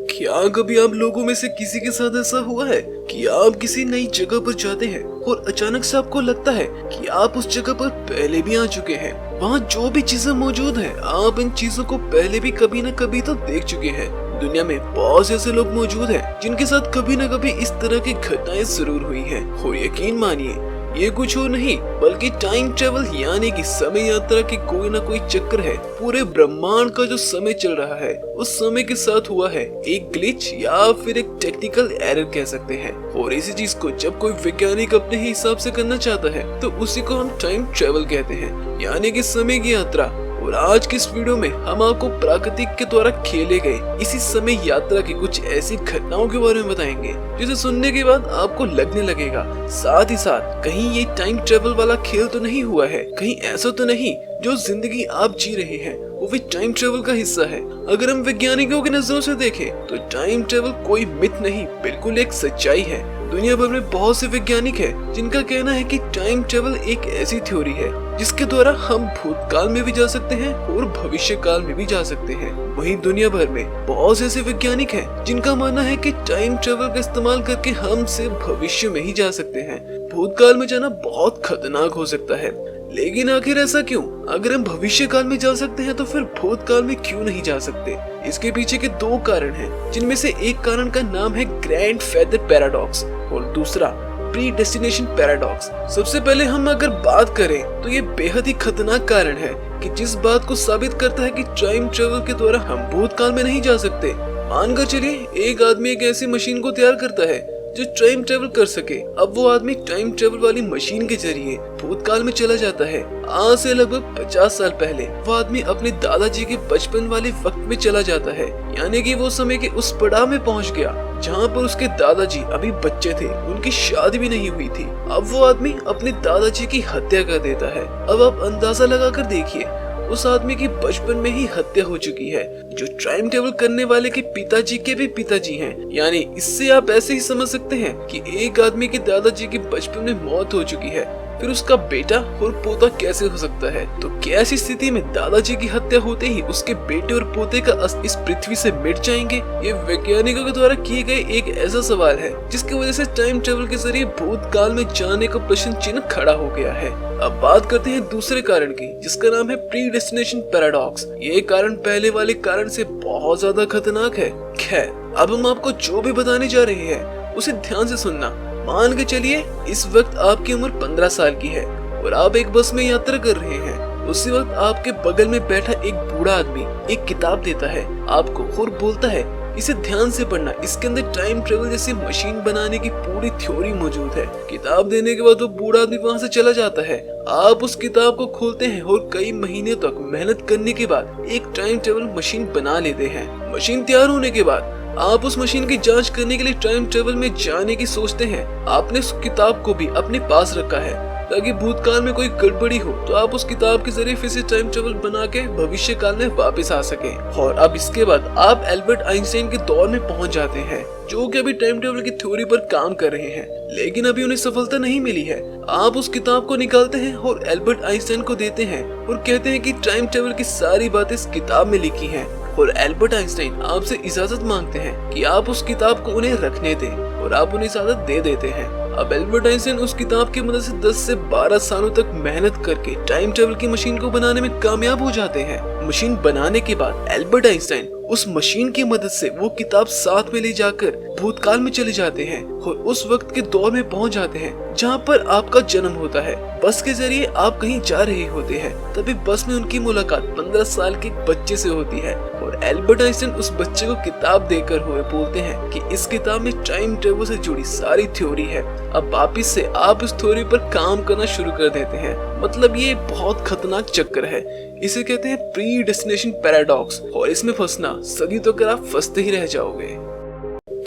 क्या कभी आप लोगों में से किसी के साथ ऐसा हुआ है कि आप किसी नई जगह पर जाते हैं और अचानक से आपको लगता है कि आप उस जगह पर पहले भी आ चुके हैं। वहाँ जो भी चीजें मौजूद हैं, आप इन चीजों को पहले भी कभी न कभी तो देख चुके हैं। दुनिया में बहुत ऐसे लोग मौजूद हैं जिनके साथ कभी न कभी इस तरह की घटनाएं जरूर हुई हैं और यकीन मानिए ये कुछ और नहीं बल्कि टाइम ट्रेवल यानी कि समय यात्रा की कोई ना कोई चक्कर है। पूरे ब्रह्मांड का जो समय चल रहा है उस समय के साथ हुआ है एक ग्लिच या फिर एक टेक्निकल एरर कह सकते हैं। और इसी चीज को जब कोई वैज्ञानिक अपने ही हिसाब से करना चाहता है तो उसी को हम टाइम ट्रेवल कहते हैं, यानी कि समय की यात्रा। और आज की इस वीडियो में हम आपको प्राकृतिक के द्वारा खेले गए इसी समय यात्रा की कुछ ऐसी घटनाओं के बारे में बताएंगे जिसे सुनने के बाद आपको लगने लगेगा साथ ही साथ कहीं ये टाइम ट्रेवल वाला खेल तो नहीं हुआ है, कहीं ऐसा तो नहीं जो जिंदगी आप जी रहे हैं वो भी टाइम ट्रेवल का हिस्सा है। अगर हम वैज्ञानिकों की नजरों से देखें तो टाइम ट्रेवल कोई मिथ नहीं बिल्कुल एक सच्चाई है। दुनिया भर में बहुत से वैज्ञानिक हैं जिनका कहना है कि टाइम ट्रेवल एक ऐसी थ्योरी है जिसके द्वारा हम भूतकाल में भी जा सकते हैं और भविष्य काल में भी जा सकते हैं। वहीं दुनिया भर में बहुत से ऐसे वैज्ञानिक हैं जिनका मानना है कि टाइम ट्रेवल का इस्तेमाल करके हम सिर्फ भविष्य में ही जा सकते हैं। भूतकाल में जाना बहुत खतरनाक हो सकता है, लेकिन आखिर ऐसा क्यों? अगर हम भविष्य काल में जा सकते हैं तो फिर भूतकाल में क्यों नहीं जा सकते? इसके पीछे के दो कारण हैं, जिनमें से एक कारण का नाम है ग्रैंड फेदर पैराडॉक्स और दूसरा प्री डेस्टिनेशन पैराडॉक्स। सबसे पहले हम अगर बात करें तो ये बेहद ही खतरनाक कारण है कि जिस बात को साबित करता है कि टाइम ट्रेवल के द्वारा हम भूतकाल में नहीं जा सकते। मानकर चलिए एक आदमी एक ऐसी मशीन को तैयार करता है जो टाइम ट्रेवल कर सके। अब वो आदमी टाइम ट्रेवल वाली मशीन के जरिए भूतकाल में चला जाता है। आज से लगभग 50 साल पहले वो आदमी अपने दादाजी के बचपन वाले वक्त में चला जाता है, यानी कि वो समय के उस पड़ाव में पहुंच गया जहां पर उसके दादाजी अभी बच्चे थे, उनकी शादी भी नहीं हुई थी। अब वो आदमी अपने दादाजी की हत्या कर देता है। अब आप अंदाजा लगाकर देखिए उस आदमी की बचपन में ही हत्या हो चुकी है, जो टाइम ट्रेवल करने वाले के पिताजी के भी पिताजी हैं। यानी इससे आप ऐसे ही समझ सकते हैं कि एक आदमी के दादाजी की बचपन में मौत हो चुकी है, फिर उसका बेटा और पोता कैसे हो सकता है? तो क्या ऐसी स्थिति में दादाजी की हत्या होते ही उसके बेटे और पोते का अस्तित्व इस पृथ्वी से मिट जाएंगे? ये वैज्ञानिकों के द्वारा किए गए एक ऐसा सवाल है जिसकी वजह से टाइम ट्रेवल के जरिए भूतकाल में जाने का प्रश्न चिन्ह खड़ा हो गया है। अब बात करते हैं दूसरे कारण की, जिसका नाम है प्री डेस्टिनेशन पैराडॉक्स। ये कारण पहले वाले कारण से बहुत ज्यादा खतरनाक है। खैर, अब हम आपको जो भी बताने जा रहे हैं उसे ध्यान से सुनना। मान के चलिए इस वक्त आपकी उम्र 15 साल की है और आप एक बस में यात्रा कर रहे हैं। उसी वक्त आपके बगल में बैठा एक बूढ़ा आदमी एक किताब देता है आपको और बोलता है इसे ध्यान से पढ़ना, इसके अंदर टाइम ट्रेवल जैसी मशीन बनाने की पूरी थ्योरी मौजूद है। किताब देने के बाद वो बूढ़ा आदमी वहाँ से चला जाता है। आप उस किताब को खोलते हैं और कई महीने तक मेहनत करने के बाद एक टाइम ट्रेवल मशीन बना लेते हैं। मशीन तैयार होने के बाद आप उस मशीन की जांच करने के लिए टाइम ट्रेवल में जाने की सोचते हैं। आपने उस किताब को भी अपने पास रखा है ताकि भूतकाल में कोई गड़बड़ी हो तो आप उस किताब के जरिए फिर से टाइम ट्रेवल बना के भविष्य काल में वापस आ सके। और अब इसके बाद आप एल्बर्ट आइंस्टाइन के दौर में पहुंच जाते हैं, जो कि अभी टाइम ट्रेवल की थ्योरी पर काम कर रहे हैं, लेकिन अभी उन्हें सफलता नहीं मिली है। आप उस किताब को निकालते हैं और एल्बर्ट आइंस्टाइन को देते हैं और कहते हैं कि टाइम ट्रेवल की सारी बातें इस किताब में लिखी हैं। और एल्बर्ट आइंस्टाइन आपसे इजाजत मांगते हैं कि आप उस किताब को उन्हें रखने दें और आप उन्हें इजाजत दे देते हैं। अब एल्बर्ट आइंस्टाइन उस किताब की मदद से 10 से 12 सालों तक मेहनत करके टाइम ट्रेवल की मशीन को बनाने में कामयाब हो जाते हैं। मशीन बनाने के बाद एल्बर्ट आइंस्टाइन उस मशीन की मदद से वो किताब साथ में ले जाकर भूतकाल में चले जाते हैं और उस वक्त के दौर में पहुंच जाते हैं जहां पर आपका जन्म होता है। बस के जरिए आप कहीं जा रहे होते हैं, तभी बस में उनकी मुलाकात 15 साल के एक बच्चे से होती है और एल्बर्ट आइंस्टाइन उस बच्चे को किताब देकर हुए बोलते हैं कि इस किताब में टाइम ट्रेवल से जुड़ी सारी थ्योरी है। अब वापिस से आप इस थ्योरी पर काम करना शुरू कर देते हैं। मतलब ये बहुत खतरनाक चक्कर है। इसे कहते हैं प्री डेस्टिनेशन पैराडॉक्स और इसमें फंसना सदी तो कर आप फंसते ही रह जाओगे।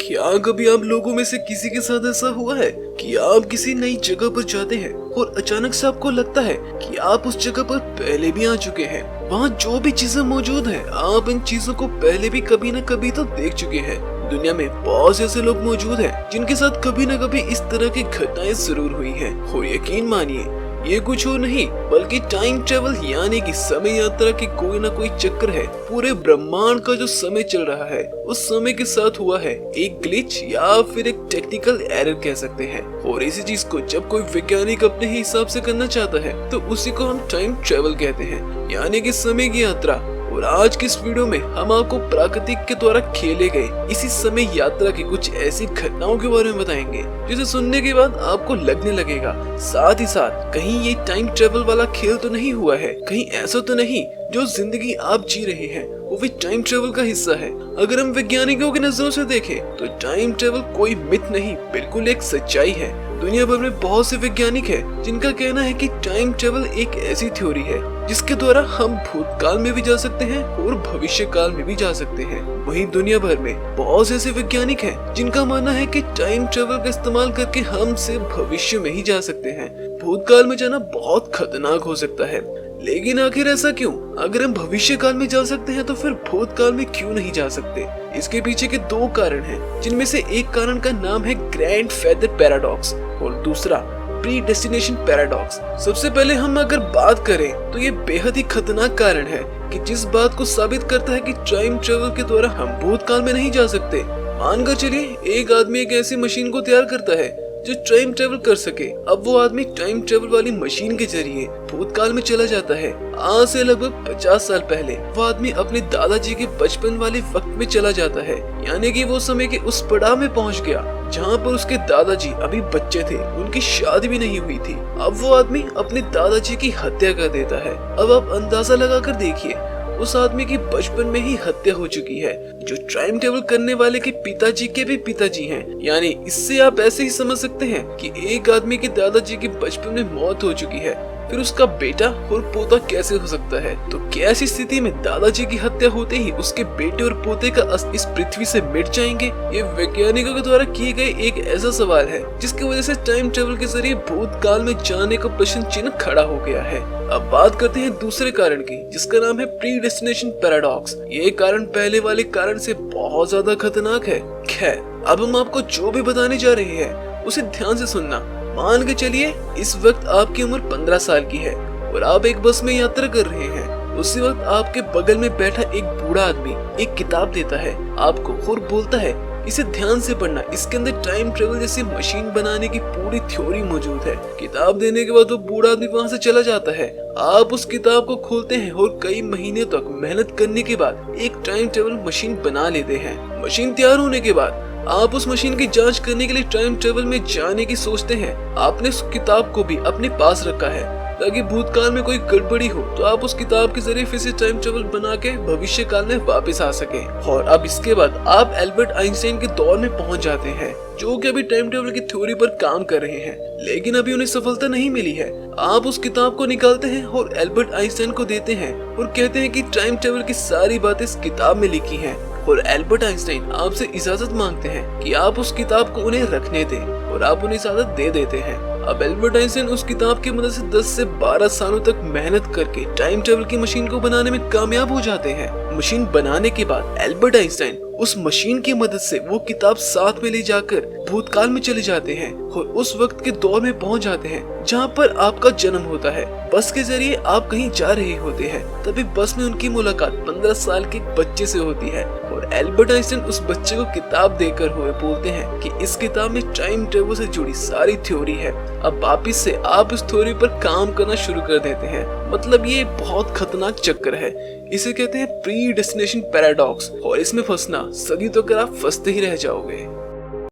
क्या कभी आप लोगों में से किसी के साथ ऐसा हुआ है कि आप किसी नई जगह पर जाते हैं और अचानक से आपको लगता है कि आप उस जगह पर पहले भी आ चुके हैं। वहाँ जो भी चीजें मौजूद हैं, आप इन चीजों को पहले भी कभी न कभी तो देख चुके हैं। दुनिया में बहुत से ऐसे लोग मौजूद हैं जिनके साथ कभी न कभी इस तरह की घटनाएं जरूर हुई हैं। और यकीन मानिए ये कुछ और नहीं बल्कि टाइम ट्रेवल यानी कि समय यात्रा की कोई ना कोई चक्कर है। पूरे ब्रह्मांड का जो समय चल रहा है उस समय के साथ हुआ है एक ग्लिच या फिर एक टेक्निकल एरर कह सकते हैं। और इसी चीज को जब कोई वैज्ञानिक अपने ही हिसाब से करना चाहता है तो उसी को हम टाइम ट्रेवल कहते हैं, यानी कि समय की यात्रा। और आज की इस वीडियो में हम आपको प्राकृतिक के द्वारा खेले गए इसी समय यात्रा की कुछ ऐसी घटनाओं के बारे में बताएंगे जिसे सुनने के बाद आपको लगने लगेगा साथ ही साथ कहीं ये टाइम ट्रेवल वाला खेल तो नहीं हुआ है, कहीं ऐसा तो नहीं जो जिंदगी आप जी रहे हैं वो भी टाइम ट्रेवल का हिस्सा है। अगर हम वैज्ञानिकों की नजरों से देखें तो टाइम ट्रेवल कोई मिथ नहीं बिल्कुल एक सच्चाई है। दुनिया भर में बहुत से वैज्ञानिक हैं जिनका कहना है कि टाइम ट्रेवल एक ऐसी थ्योरी है जिसके द्वारा हम भूतकाल में भी जा सकते हैं और भविष्य काल में भी जा सकते हैं। वहीं दुनिया भर में बहुत से ऐसे वैज्ञानिक हैं जिनका मानना है कि टाइम ट्रेवल का इस्तेमाल करके हम सिर्फ भविष्य में ही जा सकते हैं। भूतकाल में जाना बहुत खतरनाक हो सकता है, लेकिन आखिर ऐसा क्यों? अगर हम भविष्य काल में जा सकते हैं तो फिर भूतकाल में क्यों नहीं जा सकते? इसके पीछे के दो कारण हैं, जिनमें से एक कारण का नाम है ग्रैंड फेदर पैराडॉक्स और दूसरा प्री डेस्टिनेशन पैराडॉक्स। सबसे पहले हम अगर बात करें तो ये बेहद ही खतरनाक कारण है कि जिस बात को साबित करता है कि टाइम ट्रेवल के द्वारा हम भूतकाल में नहीं जा सकते। मानकर चलिए एक आदमी एक ऐसी मशीन को तैयार करता है जो टाइम ट्रेवल कर सके। अब वो आदमी टाइम ट्रेवल वाली मशीन के जरिए भूतकाल में चला जाता है। आज से लगभग 50 साल पहले वो आदमी अपने दादाजी के बचपन वाले वक्त में चला जाता है, यानी कि वो समय के उस पड़ाव में पहुंच गया जहां पर उसके दादाजी अभी बच्चे थे, उनकी शादी भी नहीं हुई थी। अब वो आदमी अपने दादाजी की हत्या कर देता है। अब आप अंदाजा लगाकर देखिए उस आदमी की बचपन में ही हत्या हो चुकी है, जो टाइम ट्रेवल करने वाले के पिताजी के भी पिताजी हैं। यानी इससे आप ऐसे ही समझ सकते हैं कि एक आदमी के दादाजी की बचपन में मौत हो चुकी है, फिर उसका बेटा और पोता कैसे हो सकता है? तो क्या ऐसी स्थिति में दादाजी की हत्या होते ही उसके बेटे और पोते का अस्तित्व इस पृथ्वी से मिट जाएंगे? ये वैज्ञानिकों के द्वारा किए गए एक ऐसा सवाल है जिसकी वजह से टाइम ट्रेवल के जरिए भूतकाल में जाने का प्रश्न चिन्ह खड़ा हो गया है। अब बात करते हैं दूसरे कारण की, जिसका नाम है प्री डेस्टिनेशन पैराडॉक्स। ये कारण पहले वाले कारण से बहुत ज्यादा खतरनाक है। खैर, अब हम आपको जो भी बताने जा रहे हैं उसे ध्यान से सुनना। मान के चलिए इस वक्त आपकी उम्र 15 साल की है और आप एक बस में यात्रा कर रहे हैं। उसी वक्त आपके बगल में बैठा एक बूढ़ा आदमी एक किताब देता है आपको और बोलता है इसे ध्यान से पढ़ना, इसके अंदर टाइम ट्रेवल जैसी मशीन बनाने की पूरी थ्योरी मौजूद है। किताब देने के बाद वो बूढ़ा आदमी वहाँ से चला जाता है। आप उस किताब को खोलते हैं और कई महीने तक मेहनत करने के बाद एक टाइम ट्रेवल मशीन बना लेते हैं। मशीन तैयार होने के बाद आप उस मशीन की जांच करने के लिए टाइम ट्रेवल में जाने की सोचते हैं। आपने उस किताब को भी अपने पास रखा है ताकि भूतकाल में कोई गड़बड़ी हो तो आप उस किताब के जरिए फिर से टाइम ट्रेवल बना के भविष्य काल में वापस आ सके। और अब इसके बाद आप एल्बर्ट आइंस्टाइन के दौर में पहुंच जाते हैं, जो कि अभी टाइम ट्रेवल की थ्योरी पर काम कर रहे हैं, लेकिन अभी उन्हें सफलता नहीं मिली है। आप उस किताब को निकालते हैं और एल्बर्ट आइंस्टाइन को देते हैं और कहते हैं कि टाइम ट्रेवल की सारी बातें इस किताब में लिखी हैं। और एल्बर्ट आइंस्टाइन आपसे इजाजत मांगते हैं कि आप उस किताब को उन्हें रखने दें और आप उन्हें इजाजत दे देते हैं। अब एल्बर्ट आइंस्टाइन उस किताब की मदद से 10 से 12 सालों तक मेहनत करके टाइम ट्रेवल की मशीन को बनाने में कामयाब हो जाते हैं। मशीन बनाने के बाद एल्बर्ट आइंस्टाइन उस मशीन की मदद से वो किताब साथ में ले जाकर भूतकाल में चले जाते हैं और उस वक्त के दौर में पहुंच जाते हैं जहां पर आपका जन्म होता है। बस के जरिए आप कहीं जा रहे होते हैं, तभी बस में उनकी मुलाकात 15 साल के एक बच्चे से होती है और एल्बर्ट आइंस्टाइन उस बच्चे को किताब देकर हुए बोलते हैं कि इस किताब में टाइम ट्रेवल से जुड़ी सारी थ्योरी है। अब वापिस से आप इस थ्योरी पर काम करना शुरू कर देते हैं। मतलब ये बहुत खतरनाक चक्कर है। इसे कहते हैं प्री डेस्टिनेशन पैराडॉक्स और इसमें फंसना सदी तो कर आप फंसते ही रह जाओगे।